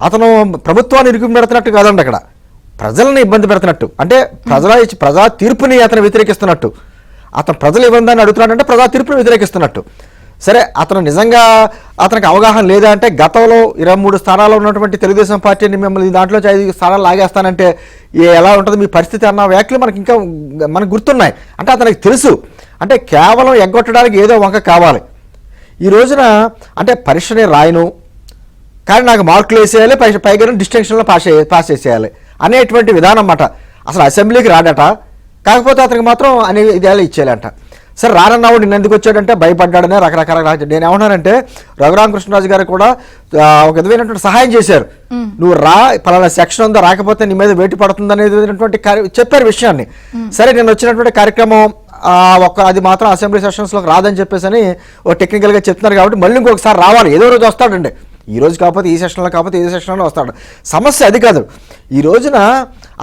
అతను ప్రభుత్వాన్ని ఇరుకు పెడుతున్నట్టు కాదండి, అక్కడ ప్రజలను ఇబ్బంది పెడుతున్నట్టు. అంటే ప్రజా తీర్పుని అతను వ్యతిరేకిస్తున్నట్టు. అతను ప్రజలు ఇబ్బందాన్ని అడుగుతున్నాడంటే ప్రజా తీర్పుని వ్యతిరేకిస్తున్నట్టు. సరే, అతను నిజంగా అతనికి అవగాహన లేదా అంటే గతంలో 23 స్థానాల్లో ఉన్నటువంటి తెలుగుదేశం పార్టీని మిమ్మల్ని దాంట్లో 5 స్థానాలు లాగేస్తానంటే ఎలా ఉంటుంది మీ పరిస్థితి అన్న వ్యాఖ్యలు మనకు గుర్తున్నాయి. అంటే అతనికి తెలుసు, అంటే కేవలం ఎగ్గొట్టడానికి ఏదో వంక కావాలి. ఈ రోజున అంటే పరీక్షని రాయను కానీ నాకు మార్కులు వేసేయాలి, పైగా డిస్టింక్షన్లో పాస్ చేసేయాలి అనేటువంటి విధానం అన్నమాట. అసలు అసెంబ్లీకి రాడట, కాకపోతే అతనికి మాత్రం అనే ఇదేలా ఇచ్చేయాలంట. సరే, రానన్నావు నిన్న ఎందుకు వచ్చాడంటే భయపడ్డాడనే రకరకాల. నేను ఏమన్నానంటే రఘురామకృష్ణరాజు గారు కూడా ఒక విధమైనటువంటి సహాయం చేశారు. నువ్వు పలానా సెక్షన్ ఉందో రాకపోతే నీ మీద వేటు పడుతుంది అనేది చెప్పారు విషయాన్ని. సరే, నేను వచ్చినటువంటి కార్యక్రమం అది మాత్రం అసెంబ్లీ సెషన్స్లోకి రాదని చెప్పేసి అని టెక్నికల్గా చెప్తున్నారు కాబట్టి మళ్ళీ ఇంకొకసారి రావాలి. ఏదో రోజు వస్తాడండి, ఈ రోజు కాకపోతే ఈ సెషన్లో కాకపోతే ఏ సెషన్లో వస్తాడు. సమస్య అది కాదు. ఈ రోజున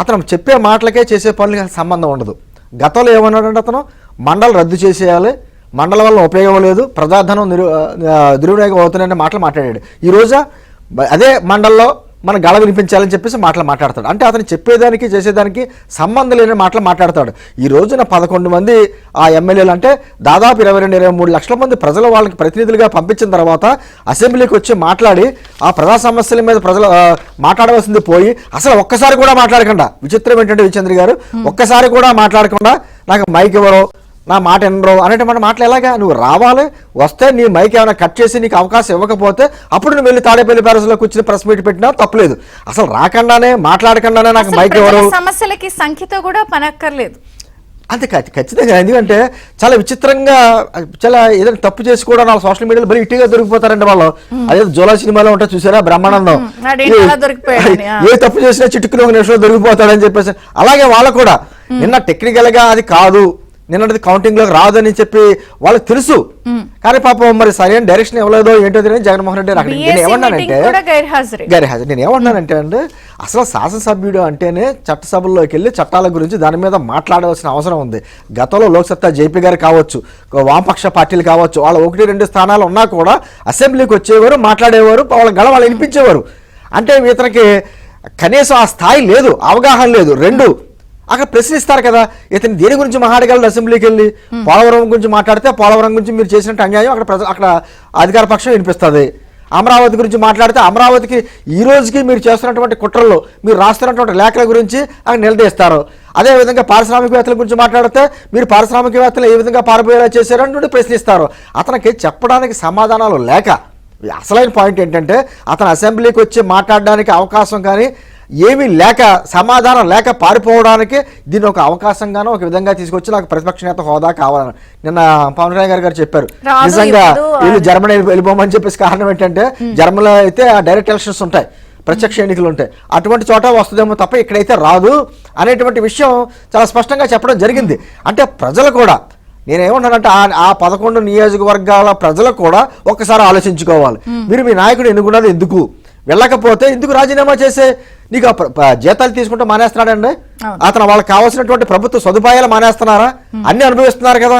అతను చెప్పే మాటలకే చేసే పనులకి సంబంధం ఉండదు. గతంలో ఏమన్నాడంటే అతను మండలి రద్దు చేసేయాలి, మండలం వల్ల ఉపయోగం లేదు, ప్రజాధనం దుర్వినియోగం అవుతున్నాయనే మాటలు మాట్లాడాడు. ఈ రోజు అదే మండల్లో మన గళ వినిపించాలని చెప్పేసి మాట్లాడతాడు. అంటే అతను చెప్పేదానికి చేసేదానికి సంబంధం లేని మాటలు మాట్లాడతాడు. ఈ రోజున 11 మంది ఆ ఎమ్మెల్యేలు అంటే దాదాపు 22-23 లక్షల మంది ప్రజలు వాళ్ళకి ప్రతినిధులుగా పంపించిన తర్వాత అసెంబ్లీకి వచ్చి మాట్లాడి ఆ ప్రజా సమస్యల మీద ప్రజలు మాట్లాడవలసింది పోయి అసలు ఒక్కసారి కూడా మాట్లాడకుండా, విచిత్రం ఏంటంటే విజేంద్ర గారు ఒక్కసారి కూడా మాట్లాడకుండా నాకు మైక్ ఎవరో నా మాట ఎనరో అనేటువంటి మాటలు ఎలాగా? నువ్వు రావాలి, వస్తే నీ మైక్ ఏమైనా కట్ చేసి నీకు అవకాశం ఇవ్వకపోతే అప్పుడు నువ్వు వెళ్ళి తాడేపల్లి ప్యాలెస్లో కూర్చుని ప్రెస్ మీట్ పెట్టినా తప్పులేదు. అసలు రాకుండానే మాట్లాడకుండానే నాకు మైక్ ఎవరు సమస్యలకి సంఖ్యతో కూడా పనక్కర్లేదు. అంతే ఖచ్చితంగా. ఎందుకంటే చాలా విచిత్రంగా చాలా ఏదైనా తప్పు చేసి కూడా నా సోషల్ మీడియాలో బలి ఇట్టిగా దొరికిపోతారండి వాళ్ళు. అదే జోలా సినిమాలో ఉంటా చూసారా బ్రహ్మానందం, ఏ తప్పు చేసినా చిట్టుకుని 1 నిమిషంలో దొరికిపోతాడని చెప్పేసి అలాగే వాళ్ళు కూడా నిన్న టెక్నికల్ గా అది కాదు, నిన్నది కౌంటింగ్ లోకి రాదని చెప్పి వాళ్ళకి తెలుసు. కానీ పాపం మరి సరైన డైరెక్షన్ ఇవ్వలేదో ఏంటో తెలియదు జగన్మోహన్ రెడ్డి. నేను ఏమన్నానంటే అండి అసలు శాసనసభ్యుడు అంటేనే చట్టసభల్లోకి వెళ్ళి చట్టాల గురించి దాని మీద మాట్లాడవలసిన అవసరం ఉంది. గతంలో లోక్సత్తా జేపీ గారు కావచ్చు, వామపక్ష పార్టీలు కావచ్చు, వాళ్ళ 1-2 స్థానాలు ఉన్నా కూడా అసెంబ్లీకి వచ్చేవారు, మాట్లాడేవారు, వాళ్ళ గళ వాళ్ళు వినిపించేవారు. అంటే ఇతనికి కనీసం ఆ స్థాయి లేదు, అవగాహన లేదు. 2 అక్కడ ప్రశ్నిస్తారు కదా, ఇతను దేని గురించి మాట్లాడగలరు? అసెంబ్లీకి వెళ్ళి పోలవరం గురించి మాట్లాడితే పోలవరం గురించి మీరు చేసినట్టు అన్యాయం అక్కడ అధికార పక్షం వినిపిస్తుంది. అమరావతి గురించి మాట్లాడితే అమరావతికి ఈ రోజుకి మీరు చేస్తున్నటువంటి కుట్రల్లో మీరు రాస్తున్నటువంటి లేఖల గురించి అక్కడ నిలదీస్తారు. అదేవిధంగా పారిశ్రామికవేత్తల గురించి మాట్లాడితే మీరు పారిశ్రామికవేత్తలు ఏ విధంగా పారిపోయేలా చేశారంటూ ప్రశ్నిస్తారు. అతనికి చెప్పడానికి సమాధానాలు లేక అసలైన పాయింట్ ఏంటంటే అతను అసెంబ్లీకి వచ్చి మాట్లాడడానికి అవకాశం కానీ ఏమీ లేక, సమాధానం లేక పారిపోవడానికి దీన్ని ఒక అవకాశంగానో ఒక విధంగా తీసుకొచ్చి నాకు ప్రతిపక్ష నేత హోదా కావాలని నిన్న పవన్ కళ్యాణ్ గారు చెప్పారు. నిజంగా వీళ్ళు జర్మనీ వెళ్ళిపోమని చెప్పేసి కారణం ఏంటంటే జర్మనీలో అయితే డైరెక్ట్ ఎలక్షన్స్ ఉంటాయి, ప్రత్యక్ష ఎన్నికలు ఉంటాయి, అటువంటి చోట వస్తుందేమో తప్ప ఇక్కడైతే రాదు అనేటువంటి విషయం చాలా స్పష్టంగా చెప్పడం జరిగింది. అంటే ప్రజలు కూడా నేనేమన్నానంటే ఆ 11 నియోజకవర్గాల ప్రజలు కూడా ఒక్కసారి ఆలోచించుకోవాలి. మీరు మీ నాయకుడు ఎన్నుకున్నది ఎందుకు, వెళ్ళకపోతే ఎందుకు రాజీనామా చేసే? నీకు జీతాలు తీసుకుంటే మానేస్తున్నాడండి అతను. వాళ్ళకి కావాల్సినటువంటి ప్రభుత్వ సదుపాయాలు మానేస్తున్నారా? అన్ని అనుభవిస్తున్నారు కదా.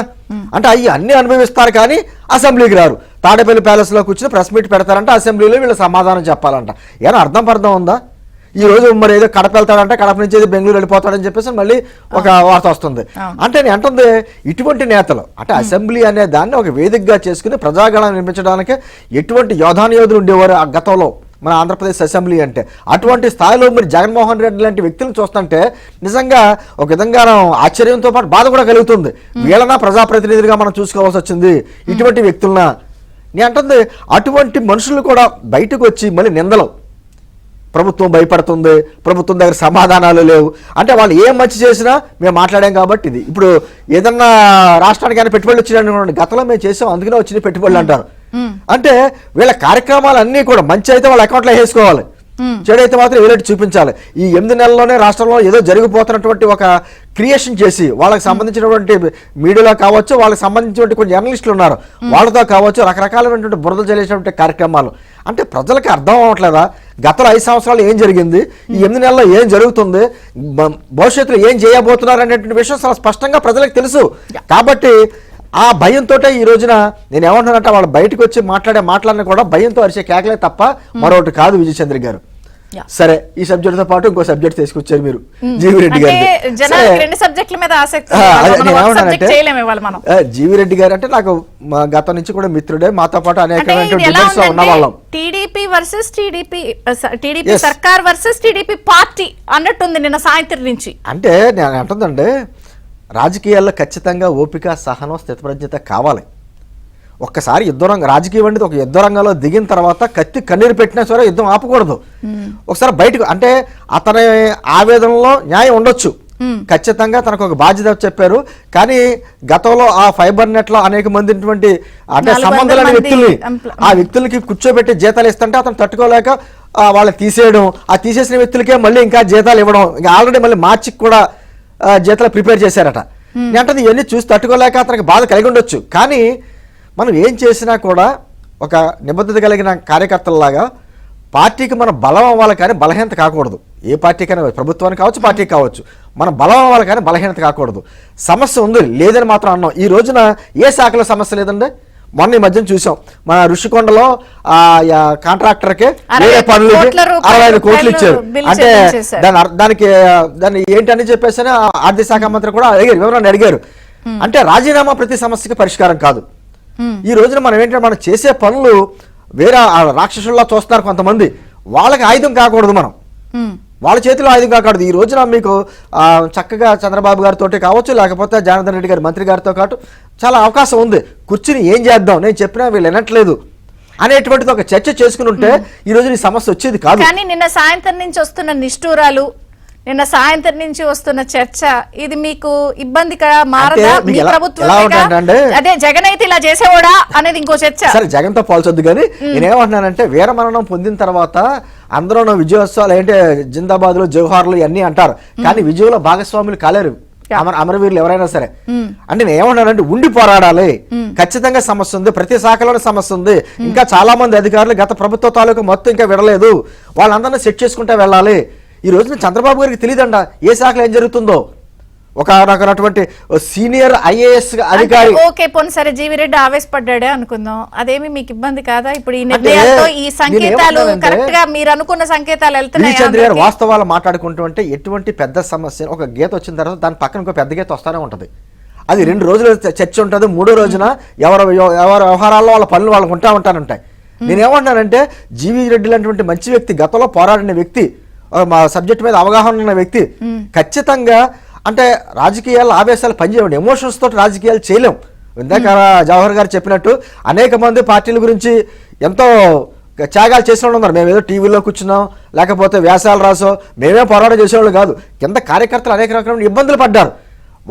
అంటే అన్ని అనుభవిస్తారు కానీ అసెంబ్లీకి రారు. తాడేపల్లి ప్యాలెస్ లో కూర్చుని ప్రెస్ మీట్ పెడతారంటే అసెంబ్లీలో వీళ్ళు సమాధానం చెప్పాలంట. ఏమన్నా అర్థం ఉందా? ఈ రోజు మరి ఏదో కడప వెళ్తాడంటే కడప నుంచి ఏదో బెంగళూరు వెళ్ళిపోతాడని చెప్పేసి మళ్ళీ ఒక వార్త వస్తుంది. అంటే నేను అంటుంది ఇటువంటి నేతలు అంటే అసెంబ్లీ అనే దాన్ని ఒక వేదికగా చేసుకుని ప్రజాగణాన్ని నిర్మించడానికి ఎటువంటి యోధులు ఉండేవారు ఆ గతంలో మన ఆంధ్రప్రదేశ్ అసెంబ్లీ అంటే. అటువంటి స్థాయిలో మీరు జగన్మోహన్ రెడ్డి లాంటి వ్యక్తులను చూస్తుంటే నిజంగా ఒక విధంగా ఆశ్చర్యంతో పాటు బాధ కూడా కలుగుతుంది. వీళ్ళనా ప్రజాప్రతినిధులుగా మనం చూసుకోవాల్సి వచ్చింది ఇటువంటి వ్యక్తులనా? నేను అంటుంది అటువంటి మనుషులు కూడా బయటకు వచ్చి మళ్ళీ నిందలు, ప్రభుత్వం భయపడుతుంది, ప్రభుత్వం దగ్గర సమాధానాలు లేవు అంటే వాళ్ళు ఏం మంచి చేసినా మేము మాట్లాడాం కాబట్టి ఇది. ఇప్పుడు ఏదన్నా రాష్ట్రానికి అయినా పెట్టుబడులు వచ్చినాయి, గతంలో మేము చేసాం అందుకనే వచ్చినాయి పెట్టుబడులు అంటారు. అంటే వీళ్ళ కార్యక్రమాలన్నీ కూడా మంచి అయితే వాళ్ళ అకౌంట్లో వేసుకోవాలి, చెడైతే మాత్రం ఏలేటి చూపించాలి. ఈ 8 నెలల్లోనే రాష్ట్రంలో ఏదో జరిగిపోతున్నటువంటి ఒక క్రియేషన్ చేసి వాళ్ళకి సంబంధించినటువంటి మీడియాలో కావచ్చు, వాళ్ళకి సంబంధించినటువంటి కొన్ని జర్నలిస్టులు ఉన్నారు వాళ్ళతో కావచ్చు, రకరకాలైనటువంటి బురద చల్లేసినటువంటి కార్యక్రమాలు అంటే ప్రజలకి అర్థం అవ్వట్లేదా? గత 5 సంవత్సరాలు ఏం జరిగింది, ఈ 8 నెలల్లో ఏం జరుగుతుంది, భవిష్యత్తులో ఏం చేయబోతున్నారు అనేటువంటి విషయం చాలా స్పష్టంగా ప్రజలకు తెలుసు. కాబట్టి ఆ భయంతో ఈ రోజున నేను ఏమంటున్నానంటే వాళ్ళు బయటకు వచ్చి మాట్లాడిన కూడా భయంతో అరిచే కేకలే తప్ప మరొకటి కాదు. విజయ్ చంద్ర గారు, సరే ఈ సబ్జెక్ట్ తో పాటు ఇంకో సబ్జెక్ట్ తీసుకొచ్చారు మీరు, జీవిరెడ్డి గారు. జీవిరెడ్డి గారు అంటే నాకు గతం నుంచి కూడా మిత్రుడే, మాతో పాటు అనేక ఉన్న వాళ్ళం. టీడీపీ వర్సెస్ టీడీపీ సర్కార్ వర్సెస్ టీడీపీ పార్టీ అన్నట్టుంది నిన్న సాయంత్రం నుంచి. అంటే నేను అంటుందంటే రాజకీయాల్లో ఖచ్చితంగా ఓపిక, సహనం, స్థితప్రజ్ఞత కావాలి. ఒక్కసారి రాజకీయం అనేది ఒక యుద్ధ రంగంలో దిగిన తర్వాత కత్తి కన్నీరు పెట్టినా సరే యుద్ధం ఆపకూడదు. ఒకసారి బయటకు అంటే అతని ఆవేదనలో న్యాయం ఉండొచ్చు, ఖచ్చితంగా తనకు ఒక బాధ్యత చెప్పారు. కానీ గతంలో ఆ ఫైబర్ నెట్ లో అనేక మంది అంటే సంబంధం లేని వ్యక్తుల్ని ఆ వ్యక్తులకి కూర్చోబెట్టి జీతాలు ఇస్తుంటే అతను తట్టుకోలేక వాళ్ళు తీసేయడం, ఆ తీసేసిన వ్యక్తులకే మళ్ళీ ఇంకా జీతాలు ఇవ్వడం, ఇంకా ఆల్రెడీ మళ్ళీ మార్చికి కూడా జీతాలు ప్రిపేర్ చేశారట. అంటే ఇవన్నీ చూసి తట్టుకోలేక అతనికి బాధ కలిగి ఉండొచ్చు. కానీ మనం ఏం చేసినా కూడా ఒక నిబద్ధత కలిగిన కార్యకర్తలలాగా పార్టీకి మనం బలం అవ్వాలి కానీ బలహీనత కాకూడదు. ఏ పార్టీకైనా, ప్రభుత్వానికి కావచ్చు, పార్టీకి కావచ్చు, మనం బలం అవ్వాలి కానీ బలహీనత కాకూడదు. సమస్య ఉంది లేదని మాత్రం అన్నాం. ఈ రోజున ఏ శాఖలో సమస్య లేదండి. మొన్న ఈ మధ్యన చూసాం, మన ఋషికొండలో కాంట్రాక్టర్కి వేరే పనులకి 65 కోట్లు ఇచ్చారు. అంటే దాన్ని ఏంటని చెప్పేసి ఆర్థిక శాఖ మంత్రి కూడా అడిగారు, వివరాన్ని అడిగారు. అంటే రాజీనామా ప్రతి సమస్యకి పరిష్కారం కాదు. ఈ రోజున మనం ఏంటంటే మనం చేసే పనులు వేరే రాక్షసుల్లా చూస్తున్నారు కొంతమంది, వాళ్ళకి ఆయుధం కాకూడదు, మనం వాళ్ళ చేతిలో ఆయుధం కాకూడదు. ఈ రోజున మీకు చక్కగా చంద్రబాబు గారితో కావచ్చు, లేకపోతే జనార్దన్ రెడ్డి గారి మంత్రి గారితో కావచ్చు చాలా అవకాశం ఉంది. కూర్చుని ఏం చేద్దాం, నేను చెప్పినా వీళ్ళు వినట్లేదు అనేటువంటిది ఒక చర్చ చేసుకుని ఉంటే ఈ రోజు ఈ సమస్య వచ్చేది కాదు. కానీ నిన్న సాయంత్రం నుంచి వస్తున్న నిష్ఠూరాలు, నిన్న సాయంత్రం నుంచి వస్తున్న చర్చ, ఇది మీకు ఇబ్బందిగా మారదా? మీ ప్రభుత్వం అదే జగన్ అయితే ఇలా చేసేవాడా అనేది ఇంకో చర్చ. సరే జగన్ తో పోల్చొద్దు, కానీ నేనేమంటున్నానంటే వీరమరణం పొందిన తర్వాత అందరూ విజయోత్సవాలు ఏంటంటే జిందాబాద్ లో జవహర్లు ఇవన్నీ అంటారు, కానీ విజయంలో భాగస్వాములు కాలేరు అమరవీరులు ఎవరైనా సరే. అంటే నేను ఏమంటానంటే ఉండి పోరాడాలి. ఖచ్చితంగా సమస్య ఉంది, ప్రతి శాఖలోనే సమస్య ఉంది. ఇంకా చాలా మంది అధికారులు గత ప్రభుత్వ తాలూకు మొత్తం ఇంకా విడలేదు, వాళ్ళందరినీ సెట్ చేసుకుంటే వెళ్ళాలి. ఈ రోజున చంద్రబాబు గారికి తెలియదంట ఏ శాఖలో ఏం జరుగుతుందో. ఒక రకమైనటువంటి సీనియర్ ఐఏఎస్ అధికారి ఓకే పోనీ సరే జీవిరెడ్డి ఆవేశపడ్డాడే అనుకుందాం, అదేమి మీకు ఇబ్బంది కాదా? ఇప్పుడు ఈ నిర్ణయాలతో ఈ సంకేతాలు కరెక్ట్ గా మీరు అనుకున్న సంకేతాలు వెళ్తున్నాయి. వాస్తవాలు మాట్లాడుకుంటుంటే ఎటువంటి పెద్ద సమస్య ఒక గీత వచ్చిన తర్వాత దాని పక్కన ఇంకో పెద్ద గీత వస్తానే ఉంటది. అది 2 రోజులు చర్చ ఉంటుంది, 3వ రోజున ఎవరి వ్యవహారాల్లో వాళ్ళ పనులు వాళ్ళకు ఉంటాయి. నేనేమంటున్నానంటే జీవి రెడ్డి లాంటి మంచి వ్యక్తి, గతంలో పోరాడిన వ్యక్తి, మా సబ్జెక్ట్ మీద అవగాహన ఉన్న వ్యక్తి, ఖచ్చితంగా అంటే రాజకీయాలు ఆవేశాలు పనిచేయండి, ఎమోషన్స్ తోటి రాజకీయాలు చేయలేం. ఇందాక జవహర్ గారు చెప్పినట్టు అనేక మంది పార్టీల గురించి ఎంతో త్యాగాలు చేసిన వాళ్ళు ఉన్నారు. మేము ఏదో టీవీలో కూర్చున్నాం, లేకపోతే వ్యాసాలు రాసో మేమే పోరాటం చేసేవాళ్ళు కాదు. కింద కార్యకర్తలు అనేక రకమైన ఇబ్బందులు పడ్డారు.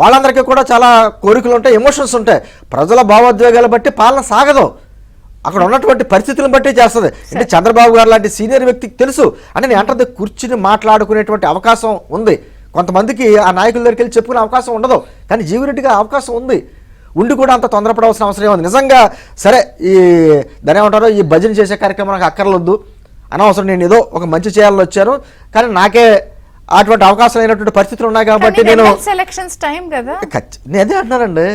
వాళ్ళందరికీ కూడా చాలా కోరికలు ఉంటాయి, ఎమోషన్స్ ఉంటాయి. ప్రజల భావోద్వేగాలు బట్టి పాలన సాగదు, అక్కడ ఉన్నటువంటి పరిస్థితులను బట్టి చేస్తుంది. అంటే చంద్రబాబు గారు లాంటి సీనియర్ వ్యక్తికి తెలుసు. అంటే నేను అంటే కూర్చుని మాట్లాడుకునేటువంటి అవకాశం ఉంది. కొంతమందికి ఆ నాయకుల దగ్గరికి వెళ్ళి చెప్పుకునే అవకాశం ఉండదు, కానీ జీవిరెడ్డిగా అవకాశం ఉంది. ఉండి కూడా అంత తొందరపడవలసిన అవసరం ఉంది. నిజంగా సరే ఈ దాని ఏమంటారో ఈ భజన చేసే కార్యక్రమం నాకు అక్కర్లొద్దు, అనవసరం, నేను ఏదో ఒక మంచి చేయాలని వచ్చాను, కానీ నాకే అటువంటి అవకాశం అయినటువంటి పరిస్థితులు ఉన్నాయి కాబట్టి నేను అదే అంటున్నానండి.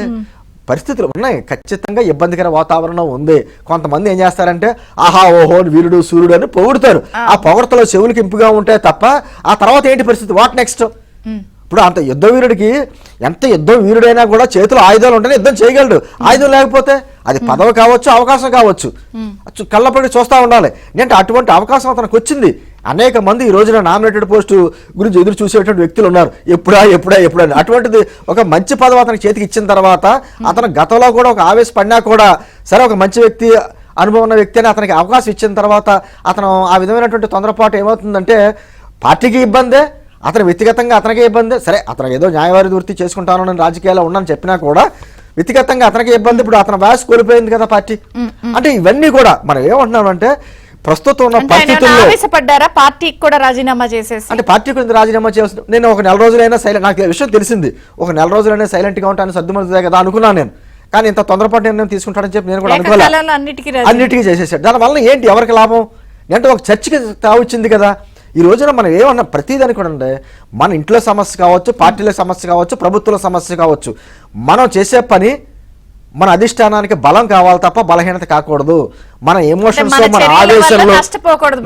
పరిస్థితులు ఉన్నాయి, ఖచ్చితంగా ఇబ్బందికర వాతావరణం ఉంది. కొంతమంది ఏం చేస్తారంటే ఆహా ఓహో వీరుడు సూర్యుడు అని పొగుడుతారు. ఆ పొగడతలో చెవులకి ఇంపుగా ఉంటాయి తప్ప ఆ తర్వాత ఏంటి పరిస్థితి, వాట్ నెక్స్ట్? ఇప్పుడు అంత యుద్ధ వీరుడికి ఎంత యుద్ధం వీరుడైనా కూడా చేతిలో ఆయుధాలు ఉంటేనే యుద్ధం చేయగలడు. ఆయుధం లేకపోతే అది పదవి కావచ్చు, అవకాశం కావచ్చు, కళ్ళపడి చూస్తూ ఉండాలి. అంటే అటువంటి అవకాశం అతనికి వచ్చింది. అనేక మంది ఈ రోజున నామినేటెడ్ పోస్టు గురించి ఎదురు చూసేటువంటి వ్యక్తులు ఉన్నారు, ఎప్పుడా. అటువంటిది ఒక మంచి పదవి అతనికి చేతికి ఇచ్చిన తర్వాత అతను గతంలో కూడా ఒక ఆవేశపడినా కూడా సరే ఒక మంచి వ్యక్తి, అనుభవం ఉన్న వ్యక్తి అని అతనికి అవకాశం ఇచ్చిన తర్వాత అతను ఆ విధమైనటువంటి తొందరపాటు ఏమవుతుందంటే పార్టీకి ఇబ్బందే, అతను వ్యక్తిగతంగా అతనికే ఇబ్బంది. సరే అతను ఏదో న్యాయవాది వృత్తి చేసుకుంటాను నేను రాజకీయాల్లో ఉన్నాను చెప్పినా కూడా వ్యక్తిగతంగా అతనికి ఇబ్బంది. ఇప్పుడు అతని వాయిస్ కోల్పోయింది కదా పార్టీ. అంటే ఇవన్నీ కూడా మనం ఏమంటున్నామంటే ప్రస్తుతం ఉన్న పరిస్థితుల్లో పార్టీకి కూడా రాజీనామా చేసేసి అంటే పార్టీ గురించి రాజీనామా చేసి నేను ఒక 4 రోజులైనా సైలెంట్, నాకు విషయం తెలిసింది, ఒక 4 రోజులైనా సైలెంట్గా ఉంటాను సర్దుమడుతుంది కదా అనుకున్నాను నేను. కానీ ఇంత తొందరపాటు నిర్ణయం తీసుకుంటాడని చెప్పి నేను కూడా అనుకోలేదు. ఏకకాలంలో అన్నిటికీ అన్నిటికీ చేసేసాడు. దానివల్ల ఏంటి, ఎవరికి లాభం అంటే ఒక చర్చకి తావచ్చింది కదా. ఈ రోజున మనం ఏమన్నా ప్రతిదాని కూడా అంటే మన ఇంట్లో సమస్య కావచ్చు, పార్టీల సమస్య కావచ్చు, ప్రభుత్వాల సమస్య కావచ్చు, మనం చేసే పని మన అధిష్టానానికి బలం కావాలి తప్ప బలహీనత కాకూడదు. మన ఎమోషన్స్, మన మన చర్యల వల్ల ఆవేశంలో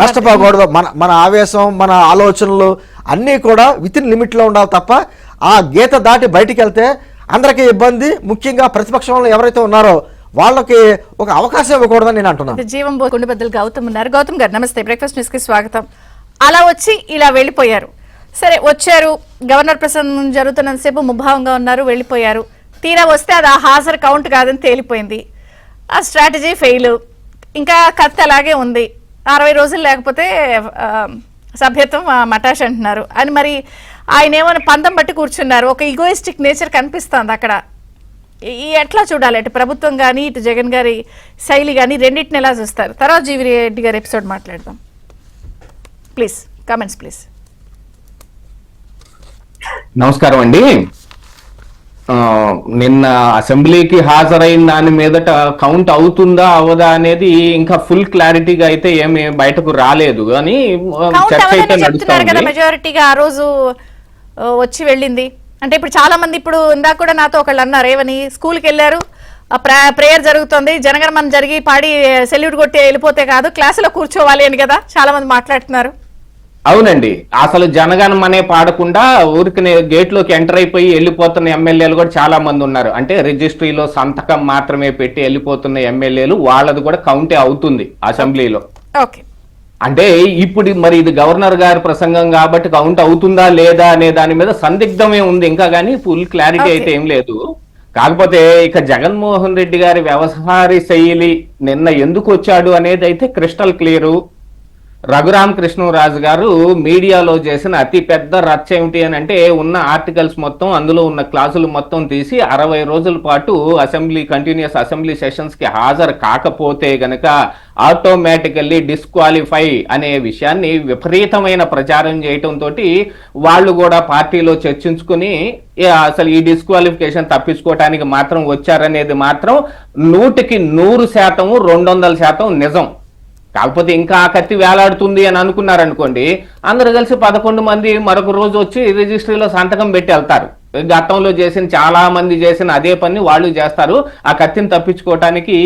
నష్టపోకూడదు. మన ఆవేశం, మన ఆలోచనలు అన్నీ కూడా విత్ ఇన్ లిమిట్లో ఉండాలి తప్ప ఆ గీత దాటి బయటికి వెళ్తే అందరికీ ఇబ్బంది. ముఖ్యంగా ప్రతిపక్షంలో ఎవరైతే ఉన్నారో వాళ్ళకి ఒక అవకాశం ఇవ్వకూడదని నేను అంటున్నాను. జీవం కుండి బద్దలు గౌతమ్ ఉన్నారు. గౌతమ్ గారు నమస్తే, బ్రేక్ఫాస్ట్ న్యూస్ కి స్వాగతం. అలా వచ్చి ఇలా వెళ్ళిపోయారు. సరే, వచ్చారు, గవర్నర్ ప్రసంగం జరుగుతున్నంతసేపు ముభావంగా ఉన్నారు, వెళ్ళిపోయారు. తీరా వస్తే అది ఆ హాజరు కౌంట్ కాదని తేలిపోయింది. ఆ స్ట్రాటజీ ఫెయిల్. ఇంకా కత్తి అలాగే ఉంది. 60 రోజులు లేకపోతే సభ్యత్వం మటాష్ అంటున్నారు అని. మరి ఆయన ఏమైనా పందం బట్టి కూర్చున్నారు. ఒక ఈగోయిస్టిక్ నేచర్ కనిపిస్తుంది అక్కడ. ఎట్లా చూడాలి, అటు ప్రభుత్వం కానీ ఇటు జగన్ గారి శైలి కానీ రెండింటిని ఎలా చూస్తారు? తర్వాత జీవి రెడ్డి గారి ఎపిసోడ్ మాట్లాడదాం. Please comments please. నమస్కారం అండి. నిన్న అసెంబ్లీకి హాజరైన దాని మీదట కౌంట్ అవుతుందా అవదా అనేది ఇంకా ఫుల్ క్లారిటీగా అయితే ఏమి బయటకు రాలేదు, కానీ చర్చ అయితే నడుస్తుంది. మెజారిటీగా ఆ రోజు వచ్చి వెళ్ళింది అంటే ఇప్పుడు చాలా మంది, ఇప్పుడు ఇందాక కూడా నాతో ఒకళ్ళు అన్నారు, ఏమని, స్కూల్కి వెళ్ళారు, ప్రేయర్ జరుగుతుంది, జనగణమన జరిగి పాడి సెల్యూట్ కొట్టి వెళ్ళిపోతే కాదు, క్లాసులో కూర్చోవాలి అని కదా చాలా మంది మాట్లాడుతున్నారు. అవునండి, అసలు జనగణమనే పాడకుండా ఊరికి గేట్ లోకి ఎంటర్ అయిపోయి వెళ్ళిపోతున్న ఎమ్మెల్యేలు కూడా చాలా మంది ఉన్నారు. అంటే రిజిస్ట్రీలో సంతకం మాత్రమే పెట్టి వెళ్ళిపోతున్న ఎమ్మెల్యేలు, వాళ్ళది కూడా కౌంటే అవుతుంది అసెంబ్లీలో. ఓకే, అంటే ఇప్పుడు మరి ఇది గవర్నర్ గారి ప్రసంగం కాబట్టి కౌంట్ అవుతుందా లేదా అనే దాని మీద సందిగ్ధమే ఉంది ఇంకా, కానీ ఫుల్ క్లారిటీ అయితే ఏం లేదు. కాకపోతే ఇక జగన్మోహన్ రెడ్డి గారి వ్యవహార శైలి నిన్న ఎందుకు వచ్చాడు అనేది అయితే క్రిస్టల్ క్లియరు. రఘురామ కృష్ణరాజు గారు మీడియాలో చేసిన అతి పెద్ద రచ్చ ఏమిటి అని అంటే, ఉన్న ఆర్టికల్స్ మొత్తం, అందులో ఉన్న క్లాసులు మొత్తం తీసి 60 రోజుల పాటు కంటిన్యూస్ అసెంబ్లీ సెషన్స్ కి హాజరు కాకపోతే గనక ఆటోమేటికల్లీ డిస్క్వాలిఫై అనే విషయాన్ని విపరీతమైన ప్రచారం చేయటంతో వాళ్ళు కూడా పార్టీలో చర్చించుకుని అసలు ఈ డిస్క్వాలిఫికేషన్ తప్పించుకోవటానికి మాత్రం వచ్చారనేది మాత్రం 100కి 100% 200% నిజం. కాకపోతే ఇంకా ఆ కత్తి వేలాడుతుంది అని అనుకున్నారనుకోండి, అందరు కలిసి 11 మంది మరొక రోజు వచ్చి రిజిస్ట్రీలో సంతకం పెట్టి వెళ్తారు. గతంలో చేసిన చాలా మంది చేసిన అదే పని వాళ్ళు చేస్తారు. ఆ కత్తిని తప్పించుకోవటానికి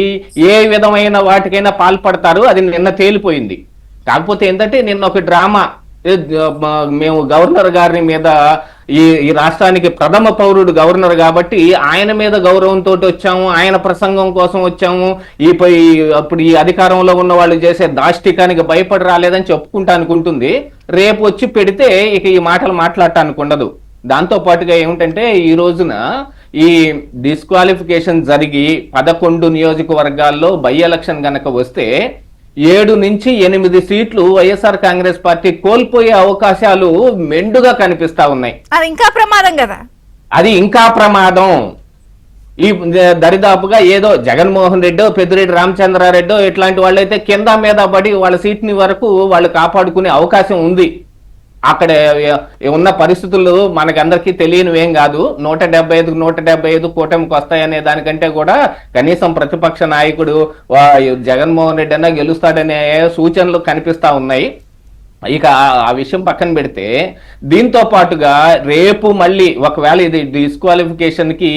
ఏ విధమైన వాటికైనా పాల్పడతారు. అది నిన్న తేలిపోయింది. కాకపోతే ఏంటంటే నిన్న ఒక డ్రామా, మేము గవర్నర్ గారి మీద, ఈ రాష్ట్రానికి ప్రథమ పౌరుడు గవర్నర్ కాబట్టి ఆయన మీద గౌరవంతో వచ్చాము, ఆయన ప్రసంగం కోసం వచ్చాము, అప్పుడు ఈ అధికారంలో ఉన్న వాళ్ళు చేసే దాష్టికానికి భయపడి రాలేదని చెప్పుకుంటా అనుకుంటుంది. రేపు వచ్చి పెడితే ఇక ఈ మాటలు మాట్లాడటానికి ఉండదు. దాంతో పాటుగా ఏమిటంటే, ఈ రోజున ఈ డిస్క్వాలిఫికేషన్ జరిగి 11 నియోజకవర్గాల్లో బై ఎలక్షన్ గనక వస్తే 7 నుంచి 8 సీట్లు వైఎస్ఆర్ కాంగ్రెస్ పార్టీ కోల్పోయే అవకాశాలు మెండుగా కనిపిస్తా ఉన్నాయి. అది ఇంకా ప్రమాదం కదా. అది ఇంకా ప్రమాదం. ఈ దరిదాపుగా ఏదో జగన్మోహన్ రెడ్డో, పెద్దిరెడ్డి రామచంద్రారెడ్డో ఇట్లాంటి వాళ్ళైతే కింద మీద పడి వాళ్ళ సీట్ని వరకు వాళ్ళు కాపాడుకునే అవకాశం ఉంది. అక్కడ ఉన్న పరిస్థితులు మనకందరికీ తెలియనివేం కాదు. 175కు 175 కూటమికి వస్తాయనే దానికంటే కూడా కనీసం ప్రతిపక్ష నాయకుడు జగన్మోహన్ రెడ్డి అన్నా గెలుస్తాడనే సూచనలు కనిపిస్తా ఉన్నాయి. ఇక ఆ విషయం పక్కన పెడితే, దీంతో పాటుగా రేపు మళ్ళీ ఒకవేళ ఇది డిస్క్వాలిఫికేషన్ కి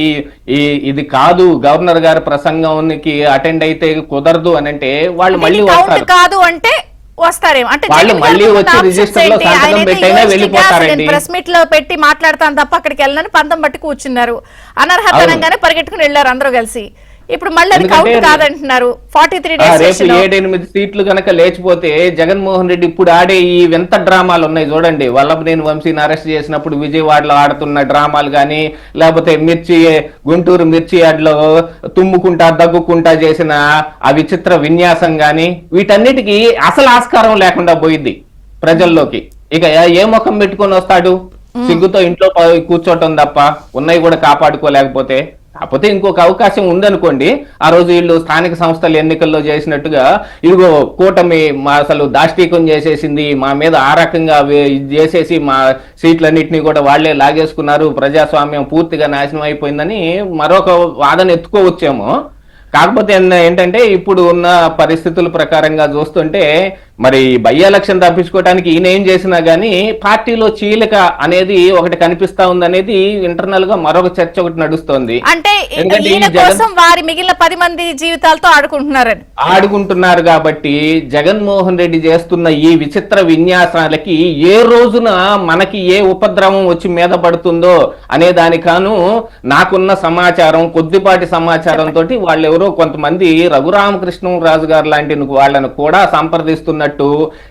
ఇది కాదు, గవర్నర్ గారి ప్రసంగానికి అటెండ్ అయితే కుదరదు అని అంటే వాళ్ళు మళ్ళీ వస్తారు కాదు అంటే వస్తారేమో. అంటే వాళ్ళు మళ్ళీ వచ్చి రిజిస్టర్ లో సంతకం పెట్టైనా వెళ్ళిపోతారండి. ప్రెస్ మీట్ లో పెట్టి మాట్లాడతాను తప్ప అక్కడికి వెళ్ళని పంతం బట్టి కూర్చున్నారు. అనర్హతనంగానే పరిగెట్టుకుని వెళ్ళారు అందరూ కలిసి. ఇప్పుడు మళ్ళీ అది కౌంట్ కాదంటున్నారు. 43 days రేపు 7-8 సీట్లు గనక లేచిపోతే జగన్మోహన్ రెడ్డి ఇప్పుడు ఆడే ఈ వింత డ్రామాలు ఉన్నాయి చూడండి. వల్లభనేని వంశీని అరెస్ట్ చేసినప్పుడు విజయవాడలో ఆడుతున్న డ్రామాలు కానీ, లేకపోతే గుంటూరు మిర్చి యార్డ్లో తుమ్ముకుంటా దగ్గుకుంటా చేసిన ఆ విచిత్ర విన్యాసం గాని, వీటన్నిటికీ అసలు ఆస్కారం లేకుండా పోయింది ప్రజల్లోకి. ఇక ఏ ముఖం పెట్టుకొని వస్తాడు? సిగ్గుతో ఇంట్లో కూర్చోటం తప్ప, ఉన్నాయి కూడా కాపాడుకోలేకపోతే. కాకపోతే ఇంకొక అవకాశం ఉందనుకోండి, ఆ రోజు వీళ్ళు స్థానిక సంస్థల ఎన్నికల్లో చేసినట్టుగా ఇదిగో కూటమి అసలు దాష్టీకం చేసేసింది, మా మీద ఆ రకంగా ఇది చేసేసి మా సీట్లన్నింటినీ కూడా వాళ్లే లాగేసుకున్నారు, ప్రజాస్వామ్యం పూర్తిగా నాశనం అయిపోయిందని మరొక వాదన ఎత్తుకోవచ్చేమో. కాకపోతే ఏంటంటే ఇప్పుడు ఉన్న పరిస్థితుల ప్రకారంగా చూస్తుంటే మరి బై ఎలక్షన్ తప్పించుకోవడానికి ఈయన ఏం చేసినా గానీ పార్టీలో చీలిక అనేది ఒకటి కనిపిస్తా ఉంది అనేది ఇంటర్నల్ గా మరొక చర్చ ఒకటి నడుస్తోంది. అంటే ఈయన కోసం వారి మిగిలిన 10 మంది జీవితాలతో ఆడుకుంటున్నారు కాబట్టి జగన్మోహన్ రెడ్డి చేస్తున్న ఈ విచిత్ర విన్యాసాలకి ఏ రోజున మనకి ఏ ఉపద్రవం వచ్చి మీద పడుతుందో అనే దానికాను నాకున్న సమాచారం, కొద్దిపాటి సమాచారంతో వాళ్ళెవరో కొంతమంది రఘురామకృష్ణరాజు గారు లాంటి వాళ్ళను కూడా సంప్రదిస్తున్న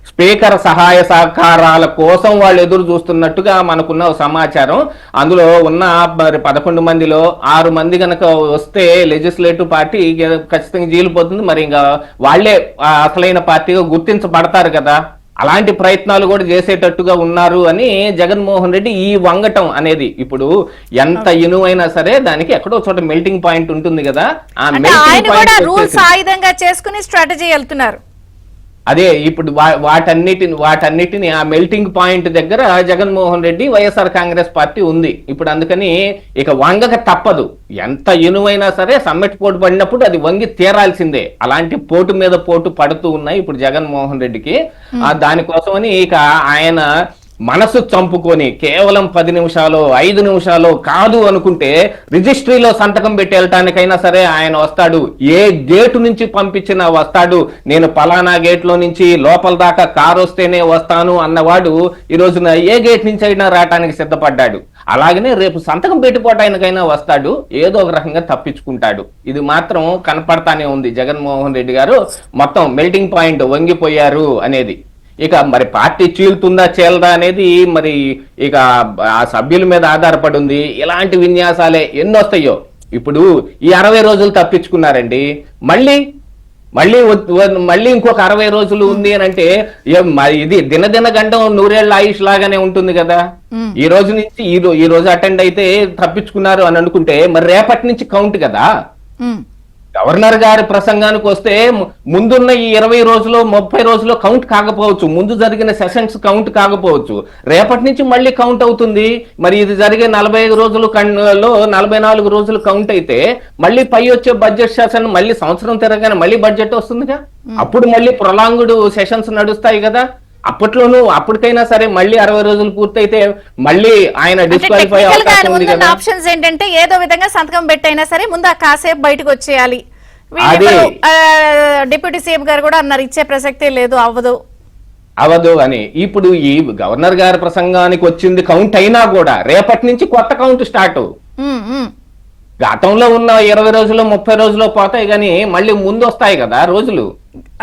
స్పీకర్ సహాయ సహకారాల కోసం వాళ్ళు ఎదురు చూస్తున్నట్టుగా మనకున్న సమాచారం. అందులో ఉన్న 11 మందిలో 6 మంది కనుక వస్తే లెజిస్లేటివ్ పార్టీ ఖచ్చితంగా జీలిపోతుంది. మరి ఇంకా వాళ్లే అసలైన పార్టీగా గుర్తించబడతారు కదా. అలాంటి ప్రయత్నాలు కూడా చేసేటట్టుగా ఉన్నారు అని జగన్మోహన్ రెడ్డి ఈ వంగటం అనేది ఇప్పుడు ఎంత ఇనువైనా సరే దానికి ఎక్కడో చోట మెల్టింగ్ పాయింట్ ఉంటుంది కదా. ఆ మెల్టింగ్ పాయింట్ ఆయుధంగా చేసుకుని స్ట్రాటజీ వెళ్తున్నారు. అదే ఇప్పుడు వాటన్నిటిని ఆ మెల్టింగ్ పాయింట్ దగ్గర జగన్మోహన్ రెడ్డి, వైఎస్ఆర్ కాంగ్రెస్ పార్టీ ఉంది ఇప్పుడు. అందుకని ఇక వంగక తప్పదు. ఎంత ఇనువైనా సరే సమ్మెట్ పోటు పడినప్పుడు అది వంగి తీరాల్సిందే. అలాంటి పోటు మీద పోటు పడుతూ ఉన్నాయి ఇప్పుడు జగన్మోహన్ రెడ్డికి. దానికోసమని ఇక ఆయన మనసు చంపుకొని కేవలం 10 నిమిషాలు 5 నిమిషాలు కాదు అనుకుంటే రిజిస్ట్రీలో సంతకం పెట్టి వెళ్ళటానికైనా సరే ఆయన వస్తాడు. ఏ గేటు నుంచి పంపించినా వస్తాడు. నేను పలానా గేట్లో నుంచి లోపల దాకా కారు వస్తేనే వస్తాను అన్నవాడు ఈ రోజున ఏ గేట్ నుంచి అయినా రావటానికి సిద్ధపడ్డాడు. అలాగనే రేపు సంతకం పెట్టిపోవటానికైనా వస్తాడు, ఏదో ఒక రకంగా తప్పించుకుంటాడు. ఇది మాత్రం కనపడతానే ఉంది. జగన్మోహన్ రెడ్డి గారు మొత్తం మెల్టింగ్ పాయింట్ వంగిపోయారు అనేది. ఇక మరి పార్టీ చీలుతుందా చీలదా అనేది మరి ఇక ఆ సభ్యుల మీద ఆధారపడి ఉంది. ఇలాంటి విన్యాసాలే ఎన్ని వస్తాయో. ఇప్పుడు ఈ 60 రోజులు తప్పించుకున్నారండి, మళ్ళీ ఇంకొక 60 రోజులు ఉంది అని అంటే ఇది దినదిన గండం 100 ఏళ్ల ఆయుష్ లాగానే ఉంటుంది కదా. ఈ రోజు నుంచి ఈ రోజు అటెండ్ అయితే తప్పించుకున్నారు అని అనుకుంటే మరి రేపటి నుంచి కౌంట్ కదా. గవర్నర్ గారి ప్రసంగానికి వస్తే ముందున్న ఈ 20 రోజులు 30 రోజులు కౌంట్ కాకపోవచ్చు, ముందు జరిగిన సెషన్స్ కౌంట్ కాకపోవచ్చు, రేపటి నుంచి మళ్ళీ కౌంట్ అవుతుంది. మరి ఇది జరిగే 45 రోజులు 44 రోజులు కౌంట్ అయితే మళ్ళీ పై వచ్చే బడ్జెట్ సెషన్ మళ్ళీ సంవత్సరం తిరగానే మళ్ళీ బడ్జెట్ వస్తుందిగా. అప్పుడు మళ్ళీ ప్రొలాంగ్డ్ సెషన్స్ నడుస్తాయి కదా. అప్పటికైనా సరే మళ్ళీ 60 రోజులు పూర్తయితే మళ్ళీ ఆయన డిస్క్వాలిఫై ఆప్షన్స్ ఏంటంటే ఏదో విధంగా సంతకం పెట్టైనా సరే ముందు ఆ కాసేపు బయటకు వచ్చేయాలి. డిప్యూటీ సీఎం గారు కూడా అన్నారు ఇచ్చే ప్రసక్తే లేదు, అవ్వదు అని. ఇప్పుడు ఈ గవర్నర్ గారి ప్రసంగానికి వచ్చింది కౌంట్ అయినా కూడా రేపటి నుంచి కొత్త కౌంట్ స్టార్ట్. గతంలో ఉన్న 20 రోజులు 30 రోజులు పోతాయి కానీ మళ్ళీ ముందు వస్తాయి కదా రోజులు.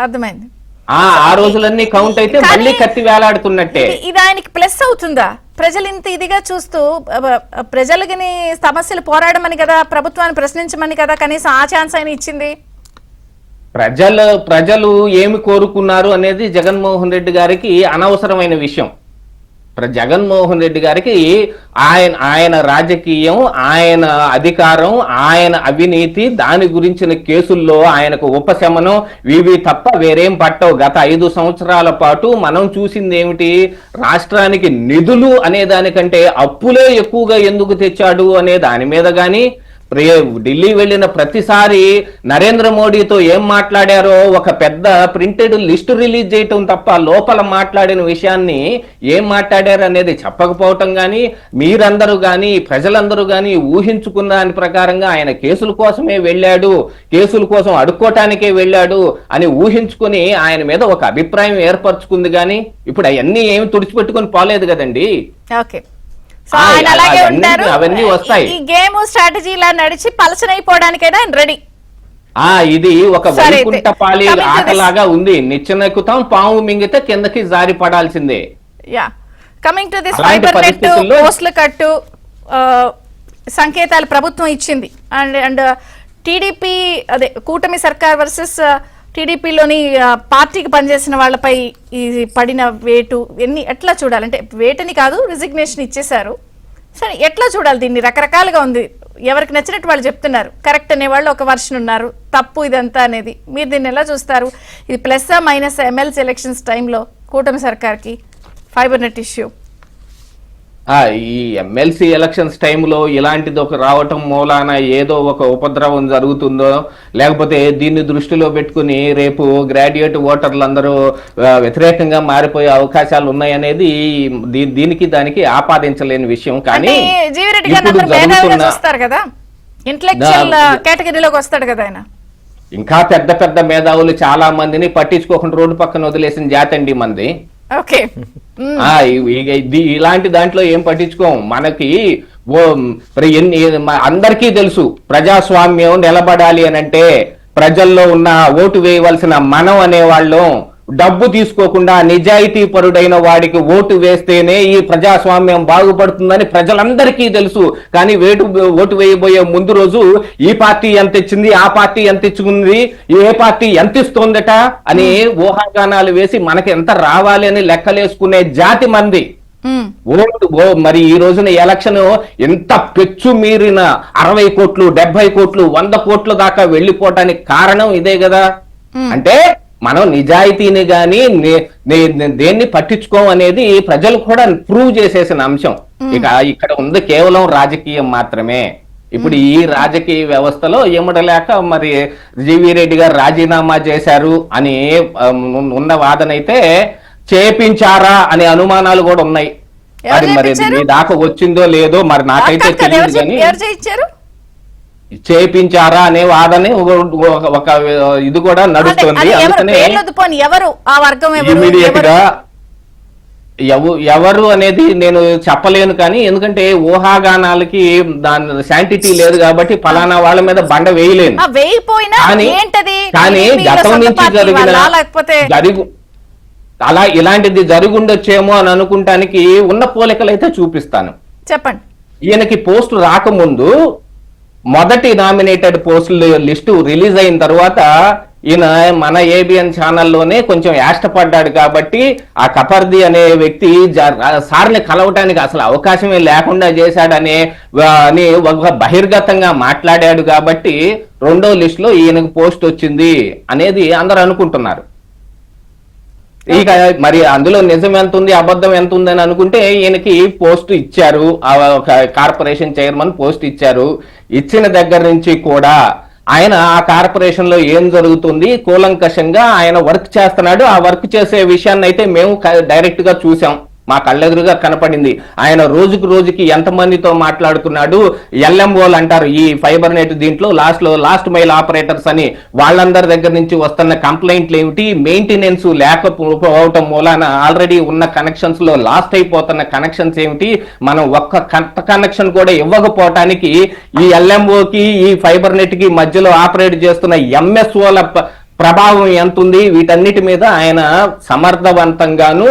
అర్థమైంది. ఆ రోజులన్నీ కౌంట్ అయితే మళ్ళీ కత్తి వేలాడుతున్నట్టే. ఇది ఆయనకి ప్లస్ అవుతుందా? ప్రజలు ఇంత ఇదిగా చూస్తూ ప్రజలకి సమస్యలు పోరాడమని కదా, ప్రభుత్వాన్ని ప్రశ్నించమని కదా కనీసం ఆ ఛాన్స్ ఆయన ఇచ్చింది. ప్రజలు ఏమి కోరుకున్నారు అనేది జగన్మోహన్ రెడ్డి గారికి అనవసరమైన విషయం. జగన్మోహన్ రెడ్డి గారికి ఆయన రాజకీయం, ఆయన అధికారం, ఆయన అవినీతి, దాని గురించిన కేసుల్లో ఆయనకు ఉపశమనం ఇవి తప్ప వేరేం పట్టవు. గత 5 సంవత్సరాల పాటు మనం చూసింది ఏమిటి? రాష్ట్రానికి నిధులు అనే దానికంటే అప్పులే ఎక్కువగా ఎందుకు తెచ్చాడు అనే దాని మీద గాని, ఢిల్లీ వెళ్ళిన ప్రతిసారి నరేంద్ర మోడీతో ఏం మాట్లాడారో ఒక పెద్ద ప్రింటెడ్ లిస్ట్ రిలీజ్ చేయటం తప్ప లోపల మాట్లాడిన విషయాన్ని ఏం మాట్లాడారు అనేది చెప్పకపోవటం గాని, మీరందరూ గాని ప్రజలందరూ గాని ఊహించుకున్న దాని ప్రకారంగా ఆయన కేసుల కోసమే వెళ్ళాడు, కేసుల కోసం అడుక్కోటానికే వెళ్ళాడు అని ఊహించుకుని ఆయన మీద ఒక అభిప్రాయం ఏర్పరచుకుంది గాని ఇప్పుడు అవన్నీ ఏమి తుడిచిపెట్టుకొని పోలేదు కదండి. ఓకే, సో ఆయన అలాగే ఉంటారు. అవన్నీ వస్తాయి. ఈ గేమ్ స్ట్రాటజీ ఇలా నడిచి పలచనైపోవడానికైనా రెడీ. ఇది ఒక వైకుంఠపాళి ఆటలాగా ఉంది. నిచ్చెనెక్కుతాం, పాము మింగితే కిందకి జారి పడాల్సిందే. Yeah, coming to this fibre net పోస్ట్ల కట్టు సంకేతాలు ప్రభుత్వం ఇచ్చింది. అండ్ టీడీపీ అదే కూటమి సర్కార్ వర్సెస్ టీడీపీలోని పార్టీకి పనిచేసిన వాళ్ళపై ఈ పడిన వేటు ఎట్లా చూడాలంటే, వేటని కాదు రిజిగ్నేషన్ ఇచ్చేశారు. సరే ఎట్లా చూడాలి దీన్ని? రకరకాలుగా ఉంది. ఎవరికి నచ్చినట్టు వాళ్ళు చెప్తున్నారు. కరెక్ట్ అనేవాళ్ళు ఒక వర్షన్ ఉన్నారు, తప్పు ఇదంతా అనేది. మీరు దీన్ని ఎలా చూస్తారు? ఇది ప్లస్సా మైనస్ ఎమ్మెల్సీ ఎలక్షన్స్ టైంలో కూటమి సర్కార్కి ఫైబర్ నెట్ ఇష్యూ? ఈ ఎమ్మెల్సీ ఎలక్షన్స్ టైంలో ఇలాంటిది ఒక రావటం మూలాన ఏదో ఒక ఉపద్రవం జరుగుతుందో, లేకపోతే దీన్ని దృష్టిలో పెట్టుకుని రేపు గ్రాడ్యుయేట్ ఓటర్లందరూ వ్యతిరేకంగా మారిపోయే అవకాశాలు ఉన్నాయనేది దీనికి దానికి ఆపాదించలేని విషయం. కానీ జీవిరెడ్డి గారు వస్తారు కదా, ఇంటలెక్చువల్ కేటగిరీలోకి వస్తాడు కదా ఆయన. ఇంకా పెద్ద పెద్ద మేధావులు చాలా మందిని పట్టించుకోకుండా రోడ్డు పక్కన వదిలేసిన జాతి అండి మంది. ఓకే, ఇలాంటి దాంట్లో ఏం పట్టించుకోం. మనకి అందరికీ తెలుసు ప్రజాస్వామ్యం నిలబడాలి అని అంటే ప్రజల్లో ఉన్న ఓటు వేయవలసిన మనం అనేవాళ్ళం డబ్బు తీసుకోకుండా నిజాయితీ పరుడైన వాడికి ఓటు వేస్తేనే ఈ ప్రజాస్వామ్యం బాగుపడుతుందని ప్రజలందరికీ తెలుసు. కానీ ఓటు వేయబోయే ముందు రోజు ఈ పార్టీ ఎంత ఇచ్చింది, ఆ పార్టీ ఎంత ఇచ్చుకుంది, ఏ పార్టీ ఎంత ఇస్తోందట అని ఊహాగానాలు వేసి మనకి ఎంత రావాలి అని లెక్కలేసుకునే జాతి మంది. మరి ఈ రోజున ఎలక్షన్ ఎంత పెచ్చు మీరిన 60 కోట్లు 70 కోట్లు 100 కోట్ల దాకా వెళ్లిపోవటానికి కారణం ఇదే కదా. అంటే మనం నిజాయితీని గాని దేన్ని పట్టించుకోం అనేది ప్రజలు కూడా ప్రూవ్ చేసేసిన అంశం. ఇక ఇక్కడ ఉంది కేవలం రాజకీయం మాత్రమే. ఇప్పుడు ఈ రాజకీయ వ్యవస్థలో ఏమడలేక మరి జీవీ రెడ్డి గారు రాజీనామా చేశారు అని ఉన్న వాదన అయితే చేపించారా అనే అనుమానాలు కూడా ఉన్నాయి. మరి మీ దాకా వచ్చిందో లేదో మరి నాకైతే తెలియదు. కానీ చేపించారా అనే వాదనే ఒక ఇది కూడా నడుస్తుంది. అందుకనే ఇమీడియట్ గా ఎవరు అనేది నేను చెప్పలేను. కానీ ఎందుకంటే ఊహాగానాలకి దాని శాంటిటీ లేదు కాబట్టి ఫలానా వాళ్ళ మీద బండ వేయలేను. కానీ గతం నుంచి జరిగిన అలా ఇలాంటిది జరుగుండొచ్చేమో అని అనుకుంటానికి ఉన్న పోలికలు అయితే చూపిస్తాను. చెప్పండి. ఈయనకి పోస్టు రాకముందు మొదటి నామినేటెడ్ పోస్టుల లిస్టు రిలీజ్ అయిన తర్వాత ఈయన మన ఏబిఎన్ ఛానల్లోనే కొంచెం యాష్టపడ్డాడు కాబట్టి ఆ కపర్ది అనే వ్యక్తి సార్ని కలవటానికి అసలు అవకాశమే లేకుండా చేశాడని బహిర్గతంగా మాట్లాడాడు కాబట్టి రెండో లిస్ట్ లో ఈయనకు పోస్ట్ వచ్చింది అనేది అందరూ అనుకుంటున్నారు. ఇక మరి అందులో నిజం ఎంత ఉంది అబద్ధం ఎంత ఉంది అని అనుకుంటే ఈయనకి పోస్ట్ ఇచ్చారు, కార్పొరేషన్ చైర్మన్ పోస్ట్ ఇచ్చారు. ఇచ్చిన దగ్గర నుంచి కూడా ఆయన ఆ కార్పొరేషన్ లో ఏం జరుగుతుంది కూలంకషంగా ఆయన వర్క్ చేస్తున్నాడు. ఆ వర్క్ చేసే విషయాన్ని అయితే మేము డైరెక్ట్ గా చూసాం, మా కళ్ళెదురుగా కనపడింది. ఆయన రోజుకు రోజుకి ఎంతమందితో మాట్లాడుతున్నాడు. ఎల్ఎంఓలు అంటారు ఈ ఫైబర్ నెట్ దీంట్లో లాస్ట్ మైల్ ఆపరేటర్స్ అని, వాళ్ళందరి దగ్గర నుంచి వస్తున్న కంప్లైంట్లు ఏమిటి, మెయింటెనెన్స్ లేకపోవటం మూలాన ఆల్రెడీ ఉన్న కనెక్షన్స్ లో లాస్ట్ అయిపోతున్న కనెక్షన్స్ ఏమిటి, మనం ఒక్క కనెక్షన్ కూడా ఇవ్వకపోవటానికి ఈ ఎల్ఎంఓకి ఈ ఫైబర్ నెట్ కి మధ్యలో ఆపరేట్ చేస్తున్న ఎంఎస్ఓల ప్రభావం ఎంత ఉంది, వీటన్నిటి మీద ఆయన సమర్థవంతంగాను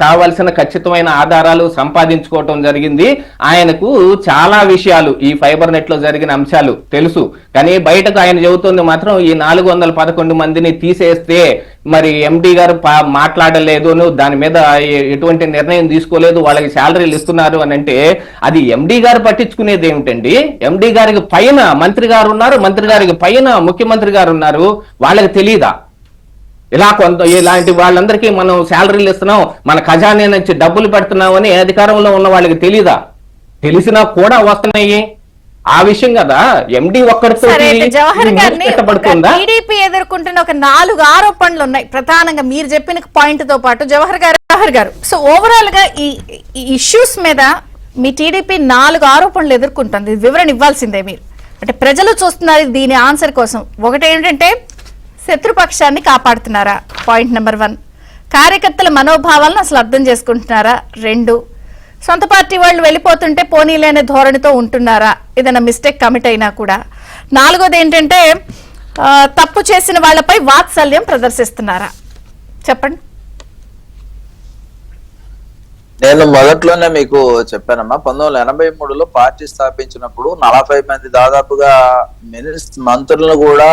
కావలసిన ఖచ్చితమైన ఆధారాలు సంపాదించుకోవటం జరిగింది. ఆయనకు చాలా విషయాలు ఈ ఫైబర్ నెట్ లో జరిగిన అంశాలు తెలుసు. కానీ బయటకు ఆయన చెబుతుంది మాత్రం ఈ 411 మందిని తీసేస్తే మరి ఎండి గారు మాట్లాడలేదు, దాని మీద ఎటువంటి నిర్ణయం తీసుకోలేదు, వాళ్ళకి శాలరీలు ఇస్తున్నారు అని అంటే అది ఎండి గారు పట్టించుకునేది ఏమిటండి? ఎండి గారికి పైన మంత్రి గారు ఉన్నారు, మంత్రి గారికి పైన ముఖ్యమంత్రి గారు ఉన్నారు, వాళ్ళకి తెలియదా? ఇలాంటి వాళ్ళందరికీ మనం శాలరీలు ఇస్తున్నాం, మన ఖజానా నుంచి డబ్బులు పెడుతున్నాం అని అధికారంలో ఉన్న వాళ్ళకి తెలీదా? తెలిసినా కూడా వస్తున్నాయి. ఆ విషయం కదా ఎండి ఒక్కడితో టీడీపీ ఎదుర్కొంటున్న ఒక 4 ఆరోపణలు ఉన్నాయి ప్రధానంగా మీరు చెప్పిన పాయింట్ తో పాటు. జవహర్ గారు సో ఓవరాల్ గా ఈ ఇష్యూస్ మీద మీ టీడీపీ 4 ఆరోపణలు ఎదుర్కొంటుంది, వివరణ ఇవ్వాల్సిందే మీరు. అంటే ప్రజలు చూస్తున్నారు దీని ఆన్సర్ కోసం. ఒకటి ఏంటంటే శత్రుపక్షాన్ని కాపాడుతున్నారా, పాయింట్ నెంబర్ 1. కార్యకర్తల మనోభావాలను అసలు అర్థం చేసుకుంటున్నారా, 2. సొంత పార్టీ వాళ్ళు వెళ్ళిపోతుంటే పోనీలేని ధోరణితో ఉంటున్నారా, ఏదైనా మిస్టేక్ కమిట్ అయినా కూడా. 4వది ఏంటంటే తప్పు చేసిన వాళ్ళపై వాత్సల్యం ప్రదర్శిస్తున్నారా, చెప్పండి. నేను మొదట్లోనే మీకు చెప్పానమ్మా, 1983లో పార్టీ స్థాపించినప్పుడు 40 మంది దాదాపుగా మంత్రులను కూడా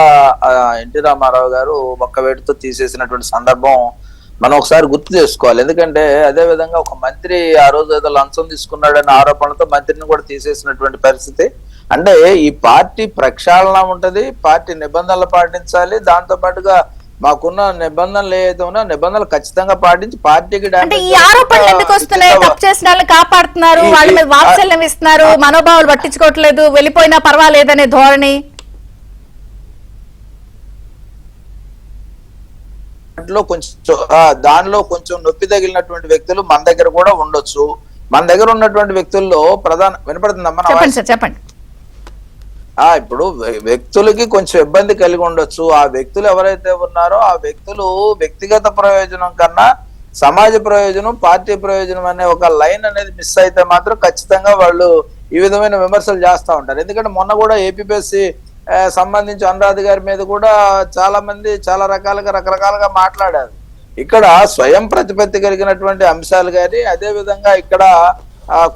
ఎన్టీ రామారావు గారు ఒక్కవేటితో తీసేసినటువంటి సందర్భం మనం ఒకసారి గుర్తు చేసుకోవాలి. ఎందుకంటే అదే విధంగా ఒక మంత్రి ఆ రోజు ఏదో లంచం తీసుకున్నాడనే ఆరోపణలతో మంత్రిని కూడా తీసేసినటువంటి పరిస్థితి అంటే ఈ పార్టీ ప్రక్షాళన ఉంటది, పార్టీ నిబంధనలు పాటించాలి, దాంతో పాటుగా మాకున్న నిబంధనలు ఏదైతే ఉన్నా నిబంధనలు ఖచ్చితంగా పాటించి పార్టీకి అంటే ఈ ఆరోపణలు ఎందుకు వస్తున్నాయి? తప్పు చేసిన వాళ్ళని కాపాడుతున్నారు, వాళ్ళ మీద వాత్సల్యం ఇస్తున్నారు, మనోభావాలు పట్టించుకోవట్లేదు, వెళ్ళిపోయినా పర్వాలేదనే ధోరణి. దానిలో కొంచెం నొప్పి తగిలినటువంటి వ్యక్తులు మన దగ్గర కూడా ఉండొచ్చు. మన దగ్గర ఉన్నటువంటి వ్యక్తుల్లో ప్రధాన వినపడుతుందమ్మా? చెప్పండి సార్, చెప్పండి. ఇప్పుడు వ్యక్తులకి కొంచెం ఇబ్బంది కలిగి ఉండొచ్చు. ఆ వ్యక్తులు ఎవరైతే ఉన్నారో ఆ వ్యక్తులు వ్యక్తిగత ప్రయోజనం కన్నా సమాజ ప్రయోజనం, పార్టీ ప్రయోజనం అనే ఒక లైన్ అనేది మిస్ అయితే మాత్రం ఖచ్చితంగా వాళ్ళు ఈ విధమైన విమర్శలు చేస్తూ ఉంటారు. ఎందుకంటే మొన్న కూడా ఏపీపీఎస్సీ సంబంధించి అనురాధ గారి మీద కూడా చాలా మంది చాలా రకరకాలుగా మాట్లాడారు. ఇక్కడ స్వయం ప్రతిపత్తి కలిగినటువంటి అంశాలు కానీ, అదే విధంగా ఇక్కడ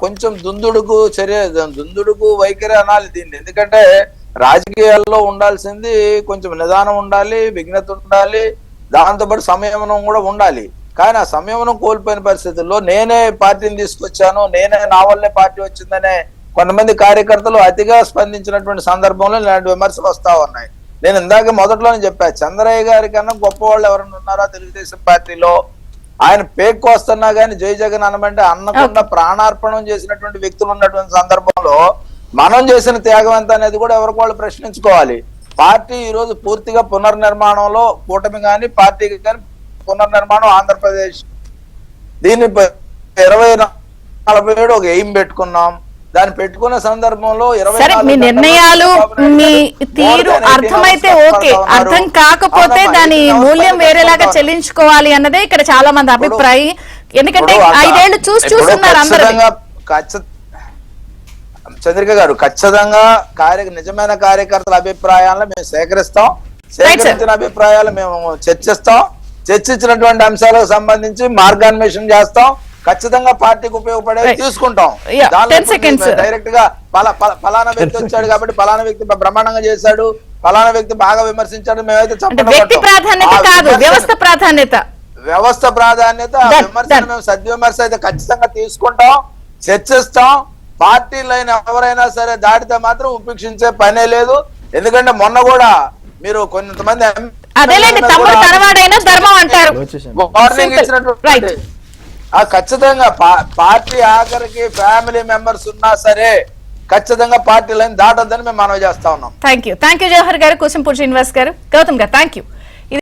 కొంచెం దుందుడుకు వైఖరి అనాలి దీన్ని. ఎందుకంటే రాజకీయాల్లో ఉండాల్సింది కొంచెం నిదానం ఉండాలి, విఘ్నత ఉండాలి, దాంతోపాటు సంయమనం కూడా ఉండాలి. కానీ ఆ సంయమనం కోల్పోయిన పరిస్థితుల్లో నేనే పార్టీని తీసుకొచ్చాను, నేనే నా వల్లే పార్టీ వచ్చిందనే కొంతమంది కార్యకర్తలు అతిగా స్పందించినటువంటి సందర్భంలో ఇలాంటి విమర్శలు వస్తా ఉన్నాయి. నేను ఇందాక మొదట్లోనే చెప్పా, చంద్రయ్య గారి కన్నా గొప్ప వాళ్ళు ఎవరైనా ఉన్నారా తెలుగుదేశం పార్టీలో? ఆయన పేక్కు వస్తున్నా గానీ జై జగన్ అనమంటే అన్నకుండా ప్రాణార్పణం చేసినటువంటి వ్యక్తులు ఉన్నటువంటి సందర్భంలో మనం చేసిన త్యాగం ఎంత అనేది కూడా ఎవరికి వాళ్ళు ప్రశ్నించుకోవాలి. పార్టీ ఈ రోజు పూర్తిగా పునర్నిర్మాణంలో, కూటమి కానీ పార్టీకి కానీ పునర్నిర్మాణం ఆంధ్రప్రదేశ్. దీన్ని 2047 ఒక ఎయిమ్ పెట్టుకున్నాం. దాన్ని పెట్టుకున్న సందర్భంలో మీ నిర్ణయాలు, మీ తీరు అర్థమైతే ఓకే, అర్థం కాకపోతే దాని మూల్యం వేరేలాగా చెల్లించుకోవాలి అన్నదే ఇక్కడ చాలా మంది అభిప్రాయం. ఎందుకంటే 5 ఏళ్లు చూస్తున్నారు అందరూ. చంద్రిక గారు, ఖచ్చితంగా నిజమైన కార్యకర్తల అభిప్రాయాలను మేము సేకరిస్తాం. సేకరించిన అభిప్రాయాలు మేము చర్చిస్తాం. చర్చించినటువంటి అంశాలకు సంబంధించి మార్గాన్వేషణ చేస్తాం. ఖచ్చితంగా పార్టీకి ఉపయోగపడే తీసుకుంటాం. డైరెక్ట్ గా ఫలానా వ్యక్తి వచ్చాడు కాబట్టి ఫలానా వ్యక్తి బ్రహ్మాండంగా చేశాడు, ఫలానా వ్యక్తి బాగా విమర్శించాడు, మేమైతే వ్యవస్థ ప్రాధాన్యత విమర్శ మేము సద్విమర్శ అయితే ఖచ్చితంగా తీసుకుంటాం, చర్చిస్తాం. పార్టీ లైన్ ఎవరైనా సరే దాటితే మాత్రం ఉపేక్షించే పనే లేదు. ఎందుకంటే మొన్న కూడా మీరు కొంతమంది వార్నింగ్ ఇచ్చినటువంటి ఖచ్చితంగా పార్టీ ఆఖరికి ఫ్యామిలీ మెంబర్స్ ఉన్నా సరే ఖచ్చితంగా పార్టీ లైన్ దాటొద్దని మేము మనవి చేస్తా ఉన్నాం. థ్యాంక్ యూ జవహర్ గారు, కూసంపూడి శ్రీనివాస్ గారు, గౌతమ్ గారు, థ్యాంక్ యూ.